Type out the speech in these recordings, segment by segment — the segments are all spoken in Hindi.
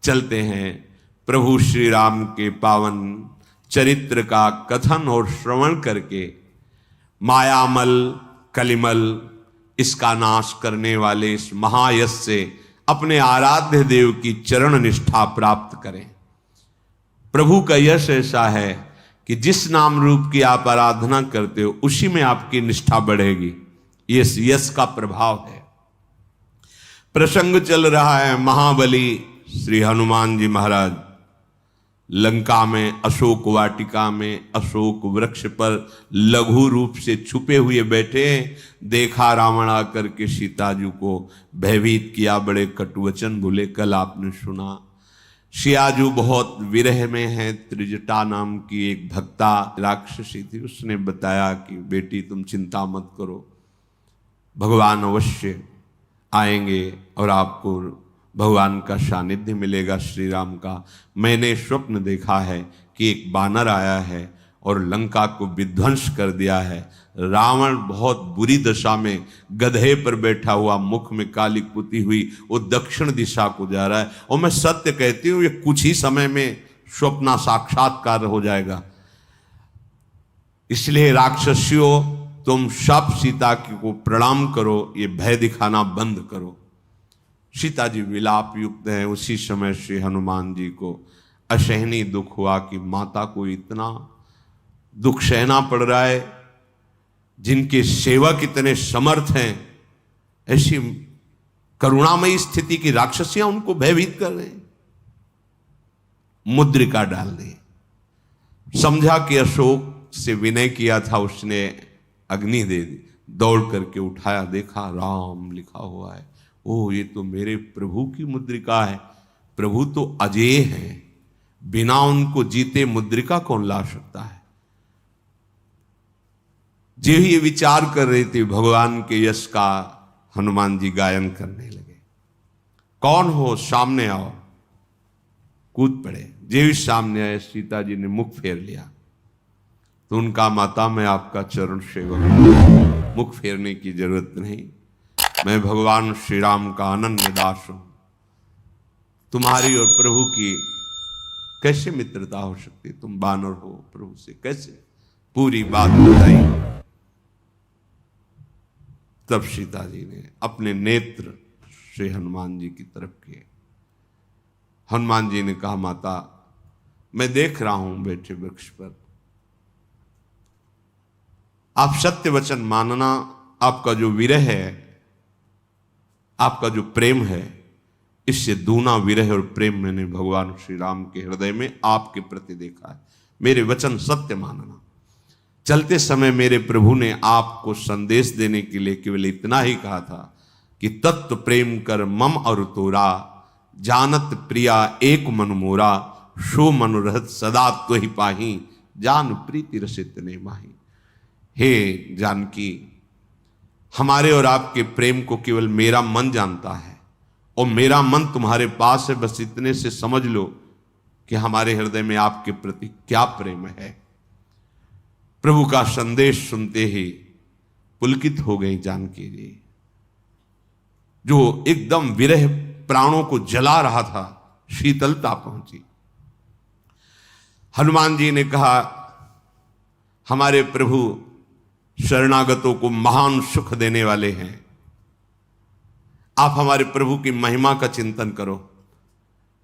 चलते हैं प्रभु श्री राम के पावन चरित्र का कथन और श्रवण करके मायामल कलिमल इसका नाश करने वाले इस महायश से अपने आराध्य देव की चरण निष्ठा प्राप्त करें। प्रभु का यश ऐसा है कि जिस नाम रूप की आप आराधना करते हो उसी में आपकी निष्ठा बढ़ेगी। ये यश का प्रभाव है। प्रसंग चल रहा है महाबली श्री हनुमान जी महाराज लंका में अशोक वाटिका में अशोक वृक्ष पर लघु रूप से छुपे हुए बैठे। देखा रावण आकर के सीता जी को भयभीत किया, बड़े कटुवचन बोले। कल आपने सुना सियाजू बहुत विरह में है। त्रिजटा नाम की एक भक्ता राक्षसी थी, उसने बताया कि बेटी तुम चिंता मत करो, भगवान अवश्य आएंगे और आपको भगवान का सानिध्य मिलेगा श्री राम का। मैंने स्वप्न देखा है कि एक बानर आया है और लंका को विध्वंस कर दिया है। रावण बहुत बुरी दशा में गधे पर बैठा हुआ, मुख में काली पुती हुई, वो दक्षिण दिशा को जा रहा है। और मैं सत्य कहती हूँ ये कुछ ही समय में स्वप्न साक्षात्कार हो जाएगा। इसलिए राक्षसियों तुम सब सीता को प्रणाम करो, ये भय दिखाना बंद करो। सीता जी विलाप युक्त हैं। उसी समय श्री हनुमान जी को असहनीय दुख हुआ कि माता को इतना दुख सहना पड़ रहा है, जिनके सेवक इतने समर्थ हैं, ऐसी करुणामयी स्थिति की राक्षसियां उनको भयभीत कर रहे हैं। मुद्रिका डाल दी। समझा कि अशोक से विनय किया था उसने, अग्नि दे दी। दौड़ करके उठाया, देखा राम लिखा हुआ है। ओ ये तो मेरे प्रभु की मुद्रिका है। प्रभु तो अजेय हैं, बिना उनको जीते मुद्रिका कौन ला सकता है। जो ये विचार कर रहे थे भगवान के यश का हनुमान जी गायन करने लगे। कौन हो, सामने आओ। कूद पड़े। जो ही सामने आए सीता जी ने मुख फेर लिया तो उनका माता मैं आपका चरण सेवक हूं, मुख फेरने की जरूरत नहीं, मैं भगवान श्री राम का अनन्य दास हूं। तुम्हारी और प्रभु की कैसे मित्रता हो सकती, तुम बानर हो, प्रभु से कैसे, पूरी बात बताई। तब सीता जी ने अपने नेत्र श्री हनुमान जी की तरफ किए। हनुमान जी ने कहा माता मैं देख रहा हूं बैठे वृक्ष पर, आप सत्य वचन मानना। आपका जो विरह है, आपका जो प्रेम है, इससे दूना विरह और प्रेम मैंने भगवान श्री राम के हृदय में आपके प्रति देखा है। मेरे वचन सत्य मानना। चलते समय मेरे प्रभु ने आपको संदेश देने के लिए केवल इतना ही कहा था कि तत्व प्रेम कर मम और तोरा, जानत प्रिया एक मन मोरा, सो मनोरथ सदा तो ही पाही, जान प्रीति रसित ने माही। हे जानकी, हमारे और आपके प्रेम को केवल मेरा मन जानता है और मेरा मन तुम्हारे पास है। बस इतने से समझ लो कि हमारे हृदय में आपके प्रति क्या प्रेम है। प्रभु का संदेश सुनते ही पुलकित हो गई जानकी जी, जो एकदम विरह प्राणों को जला रहा था, शीतलता पहुंची। हनुमान जी ने कहा हमारे प्रभु शरणागतों को महान सुख देने वाले हैं। आप हमारे प्रभु की महिमा का चिंतन करो,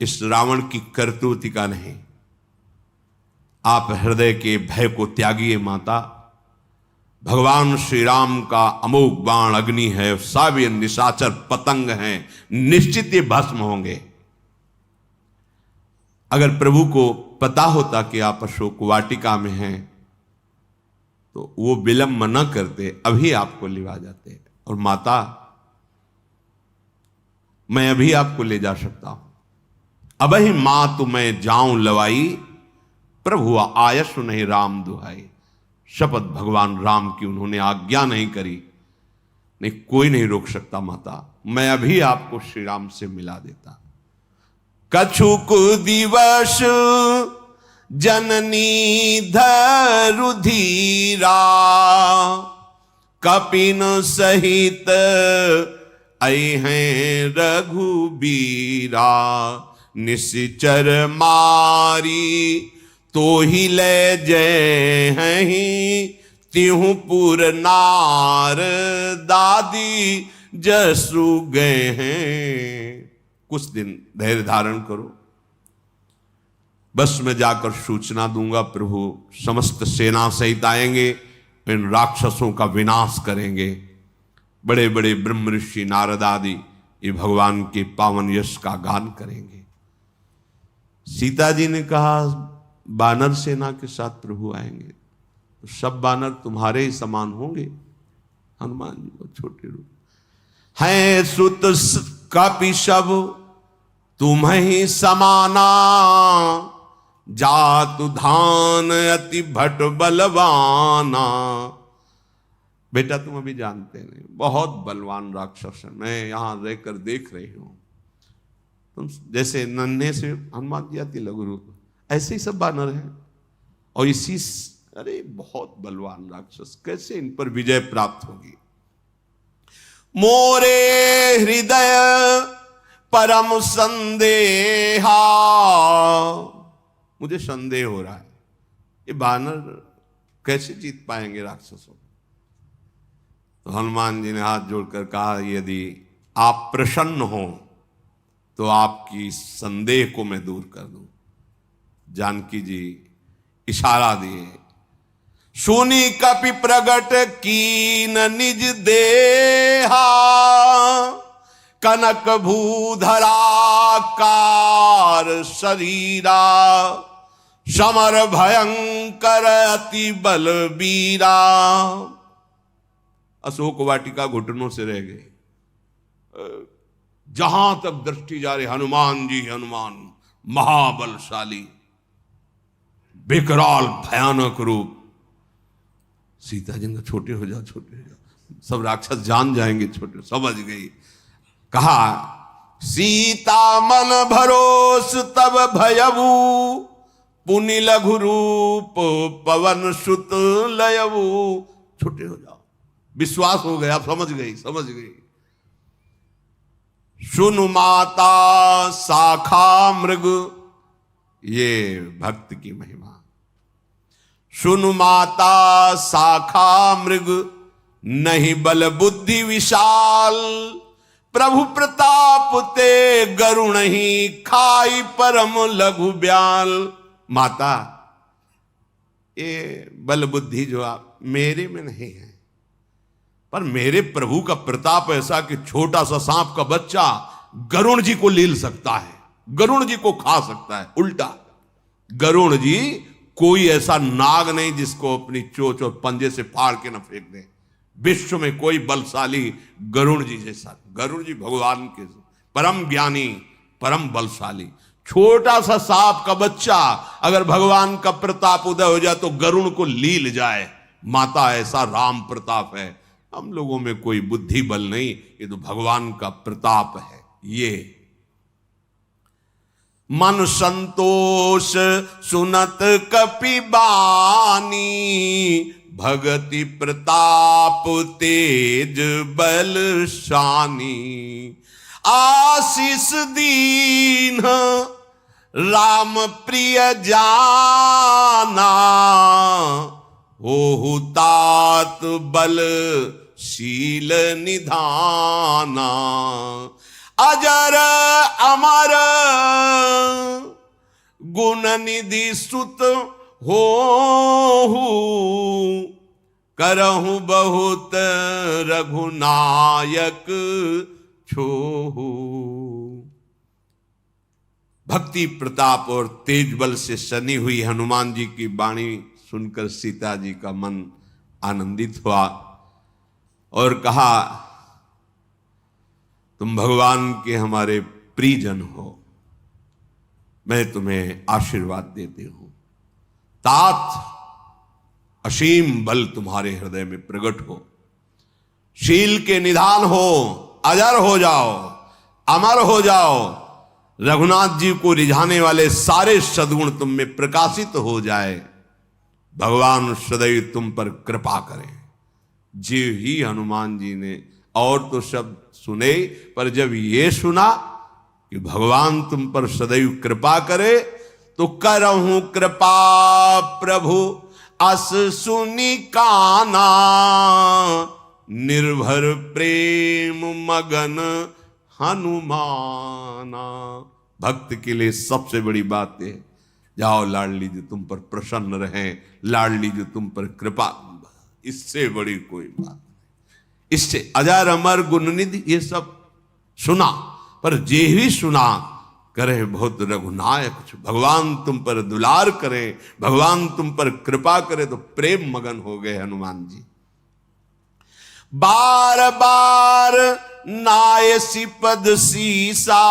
इस रावण की करतूत का नहीं। आप हृदय के भय को त्यागिए माता। भगवान श्री राम का अमोघ बाण अग्नि है, सावे निशाचर पतंग हैं, निश्चित ये भस्म होंगे। अगर प्रभु को पता होता कि आप अशोक वाटिका में हैं तो वो विलंब न करते, अभी आपको लिवा जाते। और माता मैं अभी आपको ले जा सकता हूं, अब ही मां तो मैं जाऊं लवाई, प्रभु आयस नहीं राम दुहाई। शपथ भगवान राम की उन्होंने आज्ञा नहीं करी, नहीं कोई नहीं रोक सकता माता, मैं अभी आपको श्री राम से मिला देता। कछुक दिवस जननी धरु धीरा, कपिन सहित आई हैं रघुबीरा, निश्चर मारी, तो ही ले जय हैं तिहु पुर नार, दादी जसु गए हैं। कुछ दिन धैर्य धारण करो, बस मैं जाकर सूचना दूंगा, प्रभु समस्त सेना सहित आएंगे, इन राक्षसों का विनाश करेंगे। बड़े बड़े ब्रह्म ऋषि नारद आदि ये भगवान के पावन यश का गान करेंगे। सीता जी ने कहा बानर सेना के साथ प्रभु आएंगे तो सब बानर तुम्हारे ही समान होंगे। हनुमान जी को छोटे रूप हैं, सुत कपि सब तुम्हें ही समाना, जातु धान अति भट बलवाना। बेटा तुम अभी जानते नहीं, बहुत बलवान राक्षस है, मैं यहां रहकर देख रही हूं। तुम जैसे नन्हे से हनुमान जी अति लघु रूप, ऐसे ही सब बानर हैं और इसी, अरे बहुत बलवान राक्षस, कैसे इन पर विजय प्राप्त होगी। मोरे हृदय परम संदेहा, मुझे संदेह हो रहा है ये बानर कैसे जीत पाएंगे राक्षसों। तो हनुमान जी ने हाथ जोड़कर कहा यदि आप प्रसन्न हो तो आपकी संदेह को मैं दूर कर दूं। जानकी जी इशारा दिए, सुनी कपि प्रगट कीन निज देहा, कनक भूधरा कार शरीरा, समर भयंकर अति बलबीरा। अशोक वाटिका घुटनों से रह गई, जहां तक दृष्टि जा रही हनुमान जी, हनुमान महाबलशाली, विकराल भयानक रूप। सीता जी ने छोटे हो जाओ, छोटे हो जाओ, सब राक्षस जान जाएंगे, छोटे। समझ गई। कहा सीता मन भरोस तब भयबू, पुनि लघु रूप पवन सुत लयबू। छोटे हो जाओ, विश्वास हो गया, समझ गई, समझ गई। सुनु माता शाखा मृग, ये भक्त की महिमा। सुनु माता शाखा मृग, नहीं बल बुद्धि विशाल, प्रभु प्रताप ते गरुण ही, खाई परम लघु ब्याल। माता ये बल बुद्धि जो आप मेरे में नहीं है, पर मेरे प्रभु का प्रताप ऐसा कि छोटा सा सांप का बच्चा गरुण जी को लील सकता है, गरुण जी को खा सकता है। उल्टा गरुण जी कोई ऐसा नाग नहीं जिसको अपनी चोंच और पंजे से फाड़ के न फेंक दे। विश्व में कोई बलशाली गरुण जी जैसा। गरुण जी भगवान के परम ज्ञानी, परम बलशाली। छोटा सा सांप का बच्चा अगर भगवान का प्रताप उदय हो जाए तो गरुण को लील जाए। माता ऐसा राम प्रताप है। हम लोगों में कोई बुद्धि बल नहीं, ये तो भगवान का प्रताप है। ये मन संतोष सुनत कपि बानी, भगति प्रताप तेज बल शानी। आशीष दीन राम प्रिय जाना, हो तात बल शील निधाना। अजर अमर गुण निधि सुत हो, करहु बहुत रघुनायक छोहु। भक्ति प्रताप और तेज बल से सनी हुई हनुमान जी की वाणी सुनकर सीता जी का मन आनंदित हुआ और कहा तुम भगवान के हमारे प्रियजन हो, मैं तुम्हें आशीर्वाद देती हूं। तात असीम बल तुम्हारे हृदय में प्रकट हो, शील के निधान हो, अजर हो जाओ, अमर हो जाओ। रघुनाथ जी को रिझाने वाले सारे सद्गुण तुम में प्रकाशित हो जाए। भगवान सदैव तुम पर कृपा करें। जी ही हनुमान जी ने और तो शब्द सुने, पर जब ये सुना कि भगवान तुम पर सदैव कृपा करे, तो करहूं कृपा प्रभु अस सुनी काना, निर्भर प्रेम मगन हनुमाना। भक्त के लिए सबसे बड़ी बात है, जाओ लाडली जी तुम पर प्रसन्न रहें, लाडली जी तुम पर कृपा, इससे बड़ी कोई बात नहीं। इससे अजर अमर गुणनिधि ये सब सुना, पर जे भी सुना करे बहुत रघुनायक। भगवान तुम पर दुलार करें, भगवान तुम पर कृपा करे, तो प्रेम मगन हो गए हनुमान जी। बार बार नायसी पद सीसा,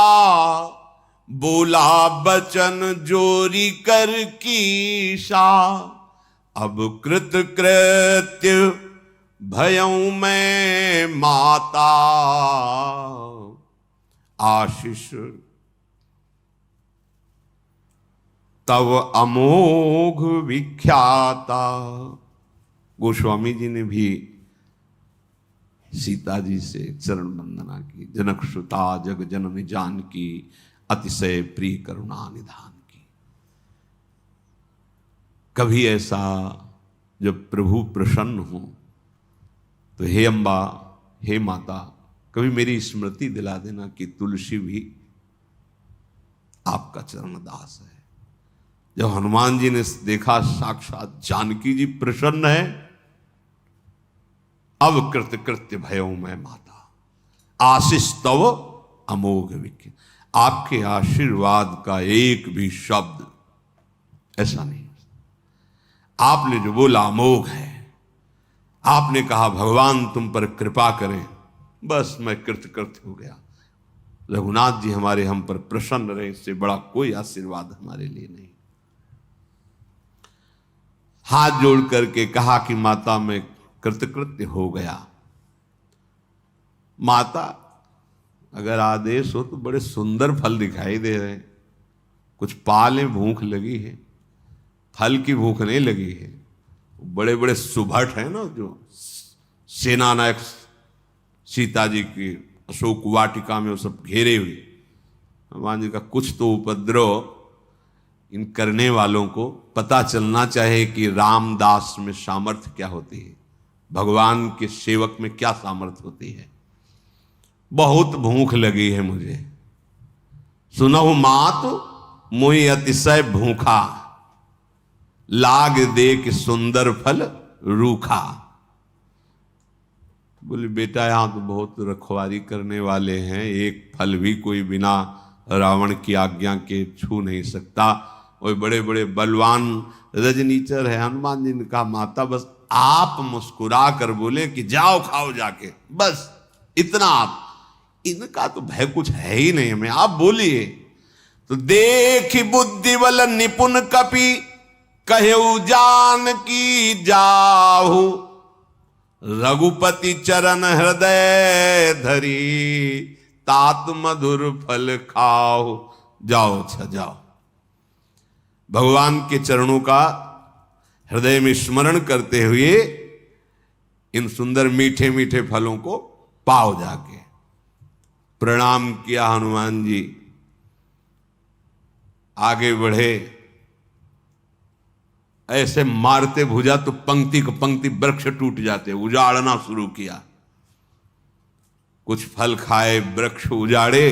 बोला बचन जोरी कर कीशा, अब कृत कृत्य भयऊ मैं माता, आशीष तव अमोघ विख्याता। गोस्वामी जी ने भी सीता जी से चरण वंदना की। जनक सुता जग जननी जानकी, अतिशय प्रिय करुणा निधान की। कभी ऐसा जब प्रभु प्रसन्न हो तो हे अम्बा, हे माता, कभी मेरी स्मृति दिला देना कि तुलसी भी आपका चरण दास है। जब हनुमान जी ने देखा साक्षात जानकी जी प्रसन्न है, अब कृत कृत्य भयो मैं माता, आशीष तव अमोघ विख्यात। आपके आशीर्वाद का एक भी शब्द ऐसा नहीं, आपने जो बोला अमोघ है। आपने कहा भगवान तुम पर कृपा करें, बस मैं कृतकृत्य हो गया। रघुनाथ जी हमारे हम पर प्रसन्न रहे, इससे बड़ा कोई आशीर्वाद हमारे लिए नहीं। हाथ जोड़ करके कहा कि माता मैं कृतकृत्य हो गया। माता अगर आदेश हो तो बड़े सुंदर फल दिखाई दे रहे हैं, कुछ पाले भूख लगी है, फल की भूख नहीं लगी है। बड़े बड़े सुभट हैं ना जो सेनानायक सीता जी की अशोक वाटिका में वो सब घेरे हुए। हनुमान जी का कुछ तो उपद्रव इन करने वालों को पता चलना चाहिए कि रामदास में सामर्थ्य क्या होती है, भगवान के सेवक में क्या सामर्थ्य होती है। बहुत भूख लगी है मुझे, सुनहु मात मुहि अतिशय भूखा, लाग देख सुंदर फल रूखा। बोले बेटा यहां तो बहुत रखवारी करने वाले हैं, एक फल भी कोई बिना रावण की आज्ञा के छू नहीं सकता, और बड़े बड़े बलवान रजनीचर है। हनुमान जी ने कहा माता बस आप मुस्कुरा कर बोले कि जाओ खाओ जाके, बस इतना। आप इनका तो भय कुछ है ही नहीं हमें, आप बोलिए। तो देखी बुद्धि बल निपुण कपि, कहु जान की जाहु, रघुपति चरण हृदय धरी, तात मधुर फल खाओ। जाओ अच्छा जाओ, भगवान के चरणों का हृदय में स्मरण करते हुए इन सुंदर मीठे मीठे फलों को पाओ जाके। प्रणाम किया हनुमान जी, आगे बढ़े। ऐसे मारते भुजा तो पंक्ति को पंक्ति वृक्ष टूट जाते, उजाड़ना शुरू किया। कुछ फल खाए, वृक्ष उजाड़े।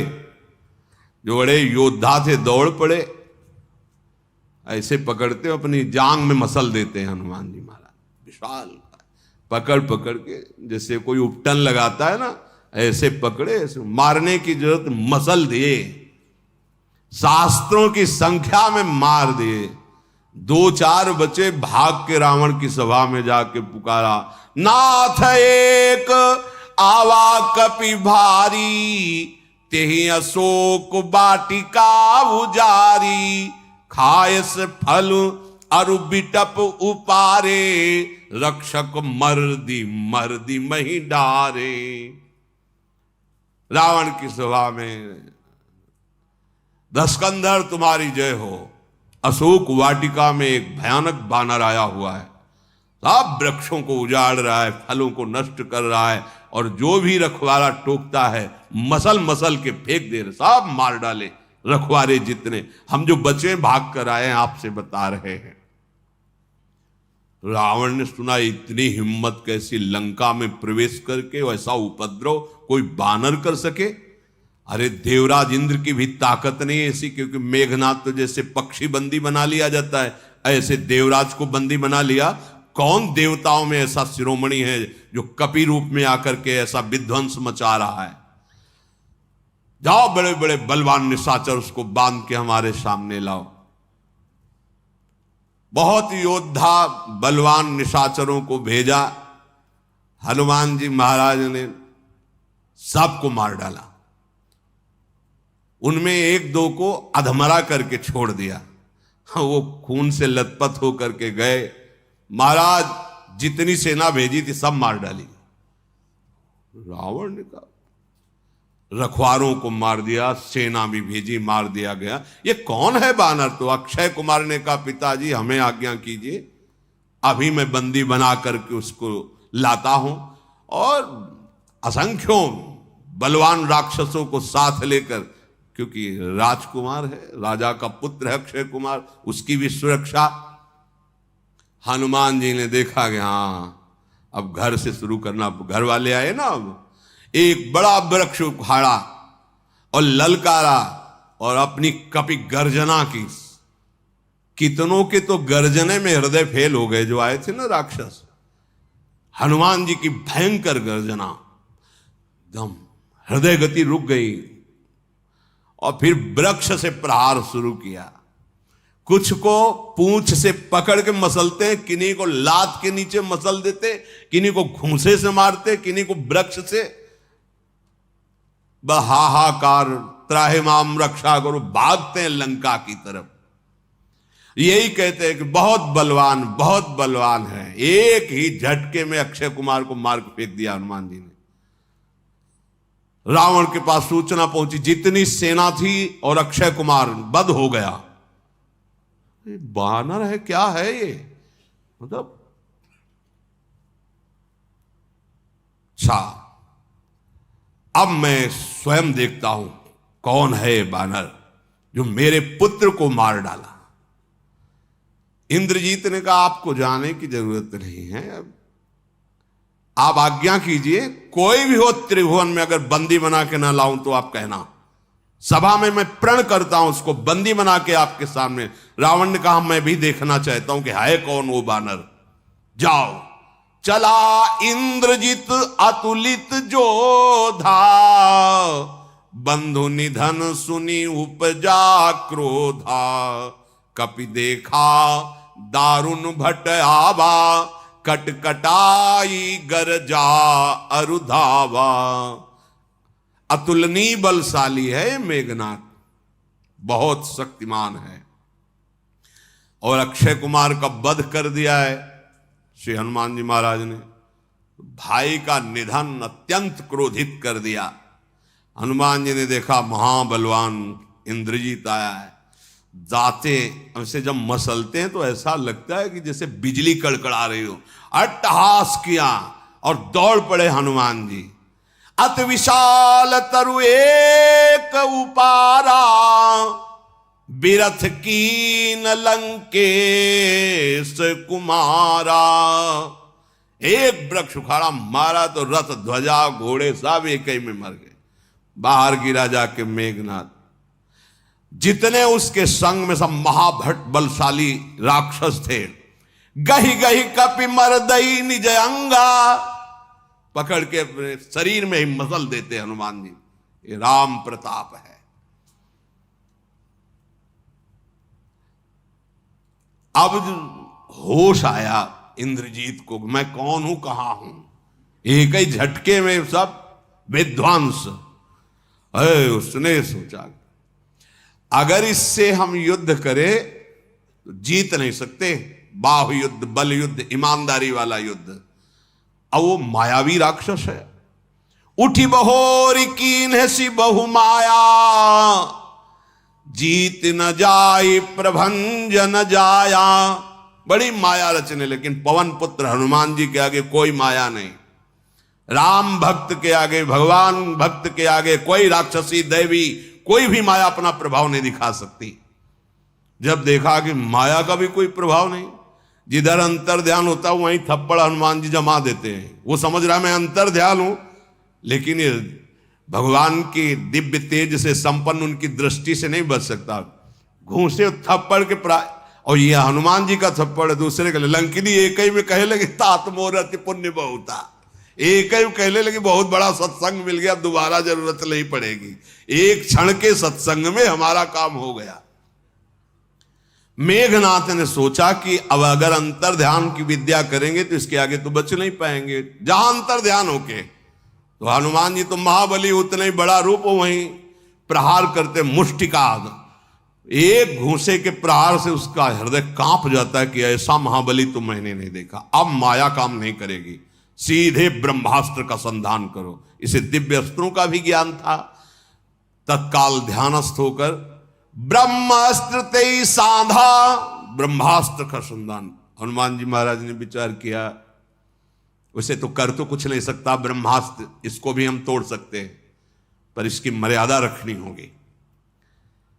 जो बड़े योद्धा थे दौड़ पड़े, ऐसे पकड़ते अपनी जांग में मसल देते हैं हनुमान जी महाराज। विशाल पकड़ पकड़ के जैसे कोई उपटन लगाता है ना, ऐसे पकड़े, ऐसे मारने की जरूरत, मसल दिए, शास्त्रों की संख्या में मार दिए। 2-4 बचे, भाग के रावण की सभा में जाके पुकारा, नाथ एक आवा कपि भारी, तेहि अशोक बाटिका उजारी, खायस फल अरु बिटप उपारे, रक्षक मर्दी मर्दी मही डारे। रावण की सभा में दस्कंधर तुम्हारी जय हो। अशोक वाटिका में एक भयानक बानर आया हुआ है, सब वृक्षों को उजाड़ रहा है, फलों को नष्ट कर रहा है, और जो भी रखवारा टोकता है मसल मसल के फेंक दे रहे, सब मार डाले रखवारे जितने। हम जो बचे भाग कर आए हैं आपसे बता रहे हैं। रावण ने सुना इतनी हिम्मत कैसी लंका में प्रवेश करके वैसा उपद्रव कोई बानर कर सके। अरे देवराज इंद्र की भी ताकत नहीं ऐसी, क्योंकि मेघनाथ तो जैसे पक्षी बंदी बना लिया जाता है ऐसे देवराज को बंदी बना लिया। कौन देवताओं में ऐसा शिरोमणि है जो कपि रूप में आकर के ऐसा विध्वंस मचा रहा है। जाओ बड़े बड़े बलवान निशाचर उसको बांध के हमारे सामने लाओ। बहुत योद्धा बलवान निशाचरों को भेजा। हनुमान जी महाराज ने सबको मार डाला, उनमें एक दो को अधमरा करके छोड़ दिया। वो खून से लथपथ होकर के गए। महाराज जितनी सेना भेजी थी सब मार डाली। रावण ने कहा रखवारों को मार दिया, सेना भी भेजी, मार दिया गया। ये कौन है बानर? तो अक्षय कुमार ने कहा पिताजी हमें आज्ञा कीजिए, अभी मैं बंदी बना करके उसको लाता हूं और असंख्यों बलवान राक्षसों को साथ लेकर, क्योंकि राजकुमार है, राजा का पुत्र है अक्षय कुमार, उसकी भी सुरक्षा। हनुमान जी ने देखा कि हाँ अब घर से शुरू करना, घर वाले आए ना। अब एक बड़ा वृक्ष उखाड़ा और ललकारा और अपनी कपि गर्जना की। कितनों के तो गर्जने में हृदय फेल हो गए जो आए थे ना राक्षस। हनुमान जी की भयंकर गर्जना, एकदम हृदय गति रुक गई। और फिर वृक्ष से प्रहार शुरू किया। कुछ को पूंछ से पकड़ के मसलते, किन्हीं को लात के नीचे मसल देते, किन्हीं को घूंसे से मारते, किन्हीं को वृक्ष से। हाहाकार, त्राहिमाम रक्षा करो, भागते हैं लंका की तरफ। यही कहते हैं कि बहुत बलवान है। एक ही झटके में अक्षय कुमार को मार के फेंक दिया हनुमान जी ने। रावण के पास सूचना पहुंची जितनी सेना थी और अक्षय कुमार बद हो गया। बानर है क्या है ये, मतलब अच्छा अब मैं स्वयं देखता हूं कौन है ये बानर जो मेरे पुत्र को मार डाला। इंद्रजीत ने कहा आपको जाने की जरूरत नहीं है, अब आप आज्ञा कीजिए, कोई भी हो त्रिभुवन में अगर बंदी बना के ना लाऊं तो आप कहना, सभा में मैं प्रण करता हूं उसको बंदी बना के आपके सामने। रावण ने कहा मैं भी देखना चाहता हूं कि है कौन वो बानर। जाओ। चला इंद्रजित अतुलित जोधा, बंधु निधन सुनी उपजा क्रोधा। कपि देखा दारुण भट आवा, कटकटाई गरजा अरुधावा। अतुलनीय बलशाली है मेघनाथ, बहुत शक्तिमान है। और अक्षय कुमार का वध कर दिया है श्री हनुमान जी महाराज ने। भाई का निधन अत्यंत क्रोधित कर दिया। हनुमान जी ने देखा महाबलवान इंद्रजीत आया है। जाते ऐसे जब मसलते हैं तो ऐसा लगता है कि जैसे बिजली कड़कड़ा रही हो। अट्टहास किया और दौड़ पड़े हनुमान जी। अत विशाल तरु एक उपारा, बिरथ कीन लंकेश कुमारा। एक वृक्ष उखाड़ा, मारा तो रथ ध्वजा घोड़े सब एक ही में मर गए। बाहर गिरा जाके मेघनाथ। जितने उसके संग में सब महाभट बलशाली राक्षस थे, गही गही कपि मरदई निज अंगा, पकड़ के अपने शरीर में ही मसल देते हनुमान जी। ये राम प्रताप है। अब होश आया इंद्रजीत को, मैं कौन हूं कहां हूं। एक ही झटके में सब विध्वंस। उसने सोचा अगर इससे हम युद्ध करें तो जीत नहीं सकते। बाहु युद्ध, बल युद्ध, ईमानदारी वाला युद्ध। अब वो मायावी राक्षस है। उठी बहोरी कीन है सी बहु माया, जीत न जाई प्रभंज न जाया। बड़ी माया रचने, लेकिन पवन पुत्र हनुमान जी के आगे कोई माया नहीं। राम भक्त के आगे, भगवान भक्त के आगे कोई राक्षसी देवी कोई भी माया अपना प्रभाव नहीं दिखा सकती। जब देखा कि माया का भी कोई प्रभाव नहीं, जिधर अंतर ध्यान होता है वहीं थप्पड़ हनुमान जी जमा देते हैं। वो समझ रहा मैं अंतर ध्यान हूं, लेकिन ये भगवान की दिव्य तेज से संपन्न उनकी दृष्टि से नहीं बच सकता। घूसे थप्पड़ के और ये हनुमान जी का थप्पड़ दूसरे के लंकिनी एक ही में कहे लगे तात मोर अति पुण्य बहुता, एक ही कहने लगे बहुत बड़ा सत्संग मिल गया, दोबारा जरूरत नहीं पड़ेगी, एक क्षण के सत्संग में हमारा काम हो गया। मेघनाथ ने सोचा कि अब अगर अंतर ध्यान की विद्या करेंगे तो इसके आगे तो बच नहीं पाएंगे। जहां अंतर ध्यान होके तो हनुमान जी तो महाबली, उतना ही बड़ा रूप हो, वहीं प्रहार करते मुष्टिका, एक घूसे के प्रहार से उसका हृदय कांप जाता है कि ऐसा महाबली तो मैंने नहीं देखा। अब माया काम नहीं करेगी, सीधे ब्रह्मास्त्र का संधान करो। इसे दिव्य अस्त्रों का भी ज्ञान था। तत्काल ध्यानस्थ होकर ब्रह्मास्त्र ते साधा, ब्रह्मास्त्र का संधान। हनुमान जी महाराज ने विचार किया, उसे तो कर तो कुछ नहीं सकता ब्रह्मास्त्र, इसको भी हम तोड़ सकते हैं, पर इसकी मर्यादा रखनी होगी,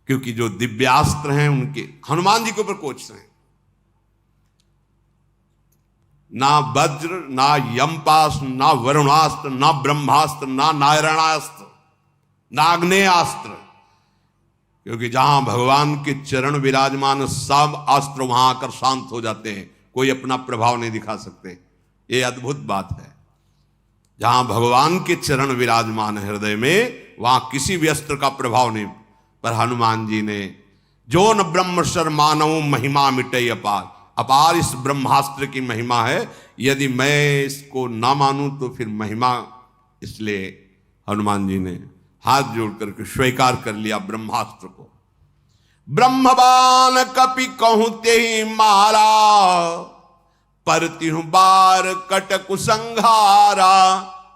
क्योंकि जो दिव्यास्त्र हैं उनके हनुमान जी के ऊपर कोच हैं। ना वज्र, ना यमपास, ना वरुणास्त्र, ना ब्रह्मास्त्र, ना नारायणास्त्र, ना आग्नेयास्त्र, क्योंकि जहां भगवान के चरण विराजमान सब अस्त्र वहां आकर शांत हो जाते हैं, कोई अपना प्रभाव नहीं दिखा सकते। ये अद्भुत बात है। जहां भगवान के चरण विराजमान हृदय में, वहां किसी भी अस्त्र का प्रभाव नहीं। पर हनुमान जी ने जो न ब्रह्मशर मानव महिमा मिटे अपार, अपार इस ब्रह्मास्त्र की महिमा है, यदि मैं इसको ना मानूं तो फिर महिमा, इसलिए हनुमान जी ने हाथ जोड़ करके स्वीकार कर लिया ब्रह्मास्त्र को। ब्रह्मबान कपि कहते ही मारा, परतिहु बार कटकु संघारा।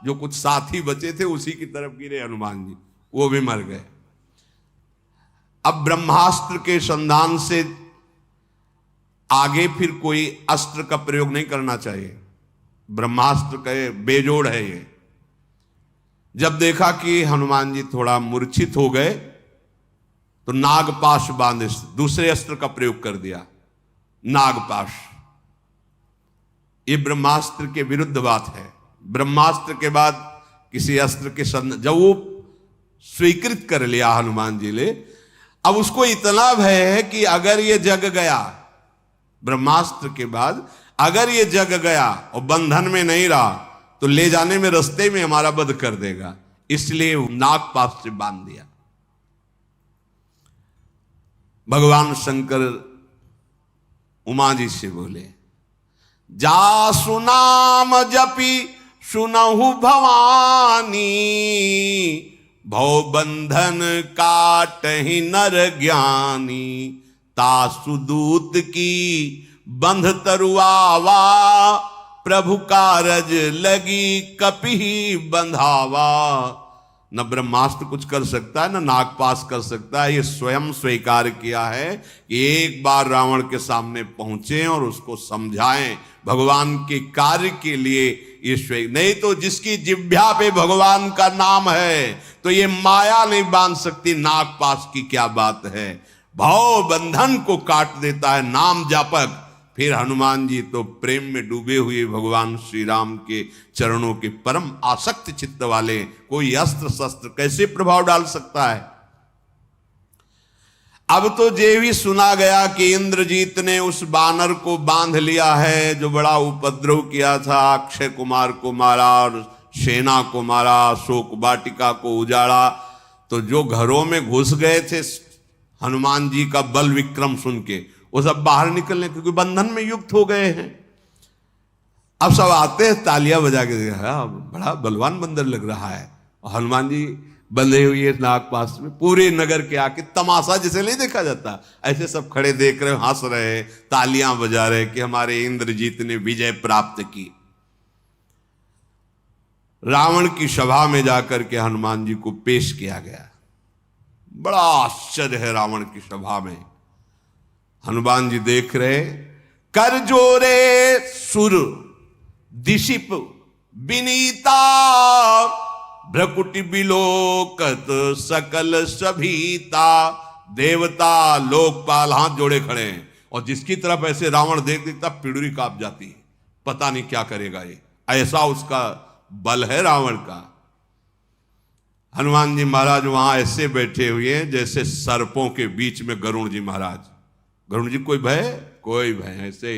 जो कुछ साथी बचे थे उसी की तरफ गिरे हनुमान जी, वो भी मर गए। अब ब्रह्मास्त्र के संधान से आगे फिर कोई अस्त्र का प्रयोग नहीं करना चाहिए। ब्रह्मास्त्र का बेजोड़ है ये। जब देखा कि हनुमान जी थोड़ा मूर्छित हो गए तो नागपाश बांधे दूसरे अस्त्र का प्रयोग कर दिया। नागपाश ये ब्रह्मास्त्र के विरुद्ध बात है। ब्रह्मास्त्र के बाद किसी अस्त्र के जब वो स्वीकृत कर लिया हनुमान जी ने, अब उसको इतना भय है कि अगर ये जग गया, ब्रह्मास्त्र के बाद अगर ये जग गया और बंधन में नहीं रहा तो ले जाने में रास्ते में हमारा वध कर देगा, इसलिए नागपाश से बांध दिया। भगवान शंकर उमा जी से बोले, जा सुनाम जपी सुनहु भवानी, भव बंधन काटहि नर ज्ञानी, तासु दूत की बंध तरुआवा, प्रभु कारज लगी कपि बंधावा। न ब्रह्मास्त्र कुछ कर सकता है, न नागपाश कर सकता है। ये स्वयं स्वीकार किया है कि एक बार रावण के सामने पहुंचे और उसको समझाएं भगवान के कार्य के लिए। ये नहीं तो जिसकी जिह्वा पे भगवान का नाम है तो ये माया नहीं बांध सकती, नागपाश की क्या बात है। भाव बंधन को काट देता है नाम जापक। फिर हनुमान जी तो प्रेम में डूबे हुए भगवान श्री राम के चरणों के परम आसक्त चित्त वाले, कोई अस्त्र शस्त्र कैसे प्रभाव डाल सकता है। अब तो ये भी सुना गया कि इंद्रजीत ने उस बानर को बांध लिया है जो बड़ा उपद्रव किया था, अक्षय कुमार को मारा और सेना को मारा, शोक वाटिका को उजाड़ा। तो जो घरों में घुस गए थे हनुमान जी का बल विक्रम सुन के, वो सब बाहर निकलने, क्योंकि बंधन में युक्त हो गए हैं। अब सब आते हैं तालियां बजा के, बड़ा बलवान बंदर लग रहा है। और हनुमान जी बंधे हुए नागपाश में, पूरे नगर के आके तमाशा जिसे नहीं देखा जाता, ऐसे सब खड़े देख रहे, हंस रहे, तालियां बजा रहे कि हमारे इंद्रजीत ने विजय प्राप्त की। रावण की सभा में जाकर के हनुमान जी को पेश किया गया। बड़ा आश्चर्य है रावण की सभा में। हनुमान जी देख रहे, कर जोरे सुर दिशिप विनीता भ्रकुटि बिलोकत सकल सभीता। देवता लोकपाल हाथ जोड़े खड़े हैं और जिसकी तरफ ऐसे रावण देख देखता पिड़ुरी कांप जाती है, पता नहीं क्या करेगा ये, ऐसा उसका बल है रावण का। हनुमान जी महाराज वहां ऐसे बैठे हुए हैं जैसे सर्पों के बीच में गरुण जी महाराज। गरुण जी कोई भय, कोई भय, ऐसे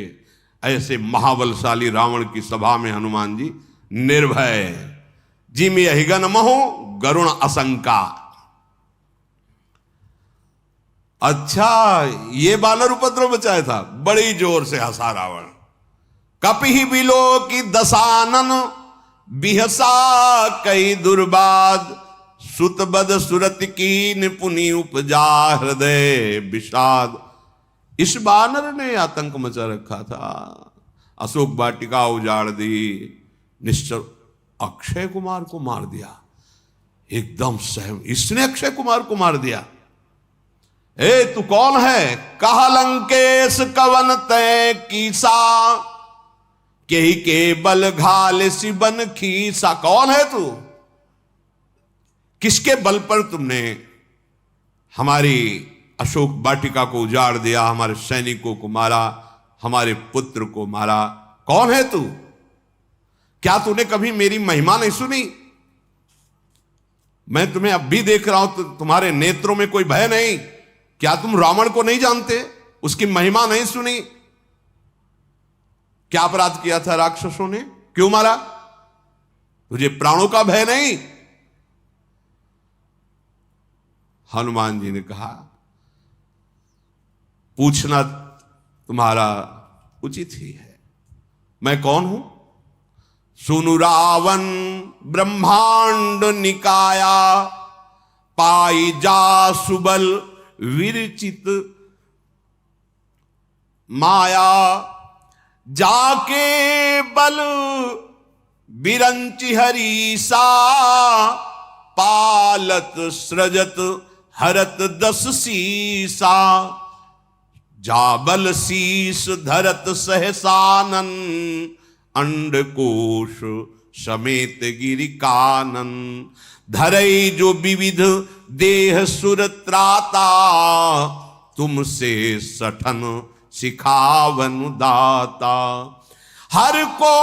ऐसे महाबलशाली रावण की सभा में हनुमान जी निर्भय। जिम यहिगन महो गरुण असंका। अच्छा, ये बानर उपद्रव मचाया था, बड़ी जोर से हंसा रावण। कपिहि बिलो की दसानन बिहसा कई दुर्बाद। सुतबद सुरत की निपुणी उपजा हृदय विषाद। इस बानर ने आतंक मचा रखा था, अशोक वाटिका उजाड़ दी, निश्चर अक्षय कुमार को मार दिया। एकदम सहम, इसने अक्षय कुमार को मार दिया। ए तू कौन है? कहा लंकेश कवन तय कीसा, के ही के बल घाल सिबन खीसा। कौन है तू? किसके बल पर तुमने हमारी अशोक वाटिका को उजाड़ दिया, हमारे सैनिकों को मारा, हमारे पुत्र को मारा? कौन है तू? क्या तूने कभी मेरी महिमा नहीं सुनी? मैं तुम्हें अब भी देख रहा हूं तो तुम्हारे नेत्रों में कोई भय नहीं। क्या तुम रावण को नहीं जानते? उसकी महिमा नहीं सुनी? क्या अपराध किया था राक्षसों ने? क्यों मारा? तुझे प्राणों का भय नहीं? हनुमान जी ने कहा, पूछना तुम्हारा उचित ही है। मैं कौन हूं? सुनु रावण ब्रह्मांड निकाया, पाई जा सुबल विरचित माया। जाके बल बिरंचि हरीसा, पालत सृजत हरत दस सीसा। जाबल शीस धरत सहसानन, अंडकोश समेत गिरि कानन। धरई जो विविध देह सुरत्राता, तुमसे सठन सिखावन दाता। हर को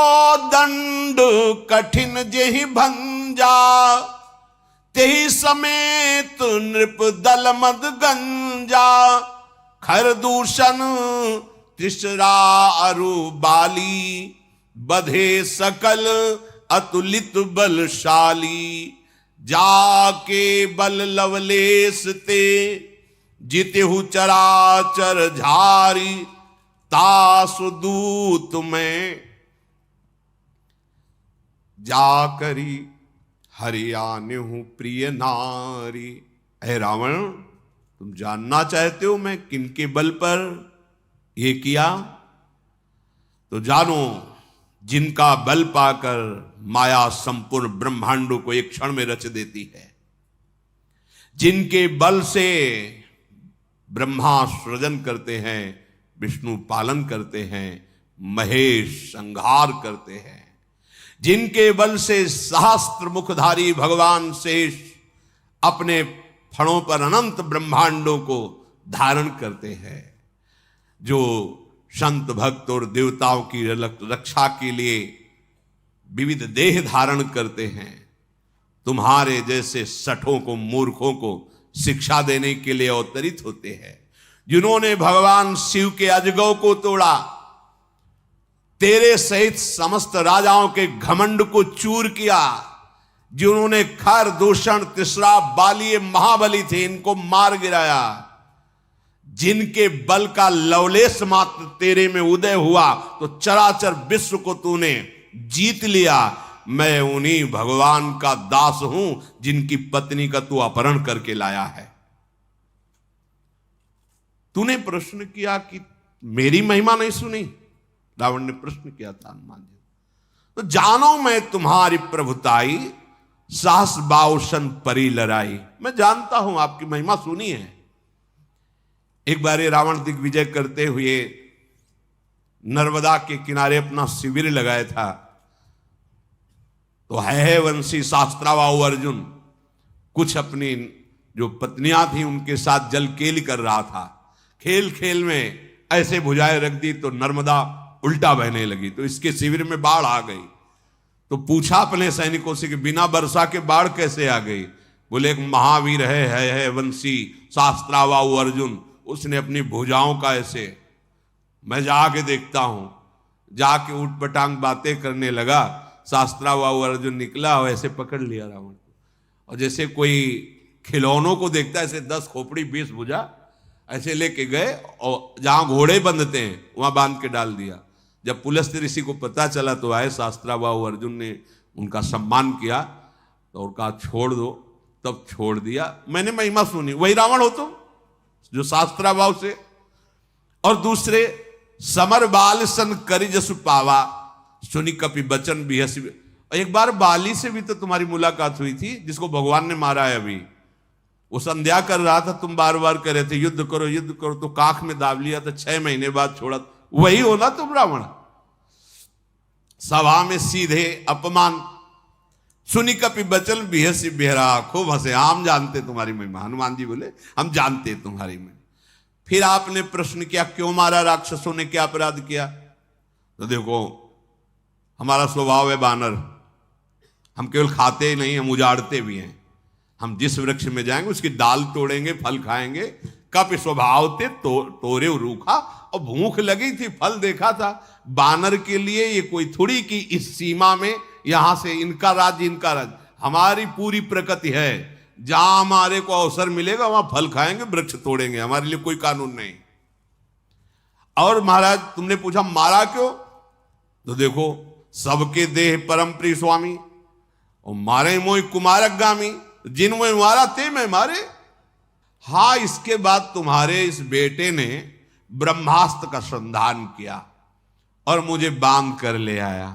दंड कठिन जेहि भंजा, तेहि समेत नृप दल मद गंजा। खर दूषण त्रिशरा अरु बाली, बधे सकल अतुलित बलशाली। जाके बल लवलेश ते, जितेहु चराचर झारी। तासु दूत में जाकरी, हरियाने हूं प्रिय नारी। हे रावण, तुम जानना चाहते हो मैं किनके बल पर ये किया? तो जानो, जिनका बल पाकर माया संपूर्ण ब्रह्मांडों को एक क्षण में रच देती है, जिनके बल से ब्रह्मा सृजन करते हैं, विष्णु पालन करते हैं, महेश संहार करते हैं, जिनके बल से सहस्त्र मुखधारी भगवान शेष अपने फणों पर अनंत ब्रह्मांडों को धारण करते हैं, जो संत भक्त और देवताओं की रक्षा के लिए विविध देह धारण करते हैं, तुम्हारे जैसे सठों को, मूर्खों को शिक्षा देने के लिए अवतरित होते हैं, जिन्होंने भगवान शिव के अजगौ को तोड़ा, तेरे सहित समस्त राजाओं के घमंड को चूर किया, जिन्होंने खर दूषण तिसरा बाली महाबली थे इनको मार गिराया, जिनके बल का लवलेश मात्र तेरे में उदय हुआ तो चराचर विश्व को तूने जीत लिया। मैं उन्हीं भगवान का दास हूं जिनकी पत्नी का तू अपहरण करके लाया है। तूने प्रश्न किया कि मेरी महिमा नहीं सुनी? रावण ने प्रश्न किया था हनुमान जी। तो जानो मैं तुम्हारी प्रभुताई, साहस बाउसन परी लड़ाई। मैं जानता हूं आपकी महिमा सुनी है। एक बार ये रावण दिग्विजय करते हुए नर्मदा के किनारे अपना शिविर लगाया था। तो है वंशी शास्त्रावाहु अर्जुन कुछ अपनी जो पत्नियां थी उनके साथ जल केली कर रहा था। खेल खेल में ऐसे भुजाएं रख दी तो नर्मदा उल्टा बहने लगी, तो इसके शिविर में बाढ़ आ गई। तो पूछा अपने सैनिकों से कि बिना वर्षा के बाढ़ कैसे आ गई? बोले एक महावीर है वंशी शास्त्रावाहु अर्जुन, उसने अपनी भुजाओं का ऐसे, मैं जाके देखता हूं, जाके उठ पटांग बातें करने लगा। शास्त्रावाहु अर्जुन निकला और ऐसे पकड़ लिया रावण को, और जैसे कोई खिलौनों को देखता है ऐसे 10 खोपड़ी 20 भुजा ऐसे लेके गए और जहां घोड़े बंधते हैं वहां बांध के डाल दिया। जब पुलस्त्य ऋषि को पता चला तो आए शास्त्रावाहु अर्जुन ने उनका सम्मान किया और कहा छोड़ दो, तब छोड़ दिया। मैंने महिमा सुनी, वही रावण हो तुम जो शास्त्रावाहु से। और दूसरे समर बाल सन करि जसु पावा सुनि कपि बचन बिहसी। एक बार बाली से भी तो तुम्हारी मुलाकात हुई थी जिसको भगवान ने मारा है। अभी वो संध्या कर रहा था, तुम बार बार कह रहे थे युद्ध करो, तो काख में दाब लिया था, 6 महीने बाद छोड़ा। वही हो ना तुम रावण। सभा में सीधे अपमान सुनि कपि बचन बिहसी बेहरा। खूब हंसे, हम जानते तुम्हारी महिमा। हनुमान जी बोले हम जानते तुम्हारी महिमा। फिर आपने प्रश्न किया क्यों मारा, राक्षसों ने क्या अपराध किया? तो देखो हमारा स्वभाव है बानर, हम केवल खाते ही नहीं, हम उजाड़ते भी हैं। हम जिस वृक्ष में जाएंगे उसकी डाल तोड़ेंगे, फल खाएंगे। कप स्वभाव थे तोरे रूखा, और भूख लगी थी, फल देखा था। बानर के लिए ये कोई थोड़ी कि इस सीमा में यहां से इनका राज्य इनका राज्य, हमारी पूरी प्रकृति है। जहां हमारे को अवसर मिलेगा वहां फल खाएंगे, वृक्ष तोड़ेंगे, हमारे लिए कोई कानून नहीं। और महाराज तुमने पूछा मारा क्यों, तो देखो सबके देह परम प्रिय स्वामी, और मारे मोई कुमारक गामी, जिन में मारा ते मैं मारे। हां, इसके बाद तुम्हारे इस बेटे ने ब्रह्मास्त्र का संधान किया और मुझे बांध कर ले आया।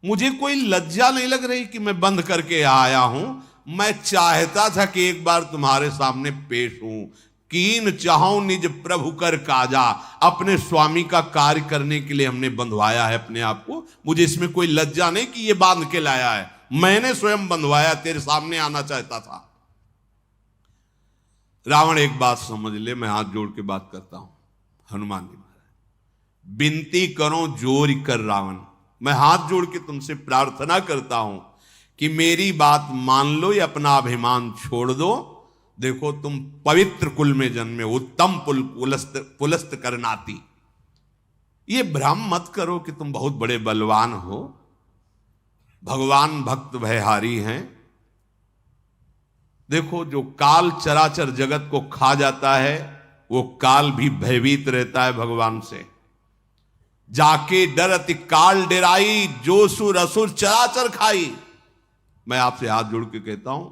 मुझे कोई लज्जा नहीं लग रही कि मैं बंद करके आया हूं। मैं चाहता था कि एक बार तुम्हारे सामने पेश हूं। कीन चाहूं निज प्रभु कर काजा, अपने स्वामी का कार्य करने के लिए हमने बंधवाया है अपने आप को। मुझे इसमें कोई लज्जा नहीं कि ये बांध के लाया है, मैंने स्वयं बंधवाया, तेरे सामने आना चाहता था। रावण एक बात समझ ले, मैं हाथ जोड़ के बात करता हूं। हनुमान जी महाराज विनती करो जोर कर रावण, मैं हाथ जोड़ के तुमसे प्रार्थना करता हूं कि मेरी बात मान लो या अपना अभिमान छोड़ दो। देखो तुम पवित्र कुल में जन्मे, उत्तम पुलस्त करनाती। ये भ्रम मत करो कि तुम बहुत बड़े बलवान हो। भगवान भक्त भयहारी हैं। देखो जो काल चराचर जगत को खा जाता है वो काल भी भयभीत रहता है भगवान से। जाके डरति काल डेराई, जो सुर असुर चराचर खाई। मैं आपसे हाथ जोड़ के कहता हूं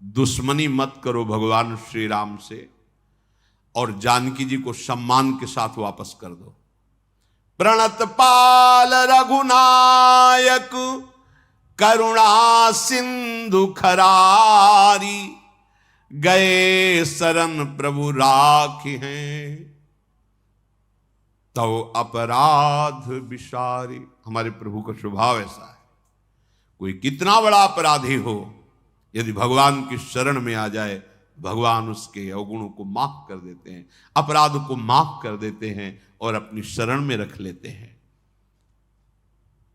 दुश्मनी मत करो भगवान श्री राम से, और जानकी जी को सम्मान के साथ वापस कर दो। प्रणत पाल रघुनायक करुणा सिंधु खरारी, गए शरण प्रभु राखी हैं तो अपराध विसारी। हमारे प्रभु का स्वभाव ऐसा है, कोई कितना बड़ा अपराधी हो यदि भगवान की शरण में आ जाए, भगवान उसके अवगुणों को माफ कर देते हैं, अपराध को माफ कर देते हैं और अपनी शरण में रख लेते हैं।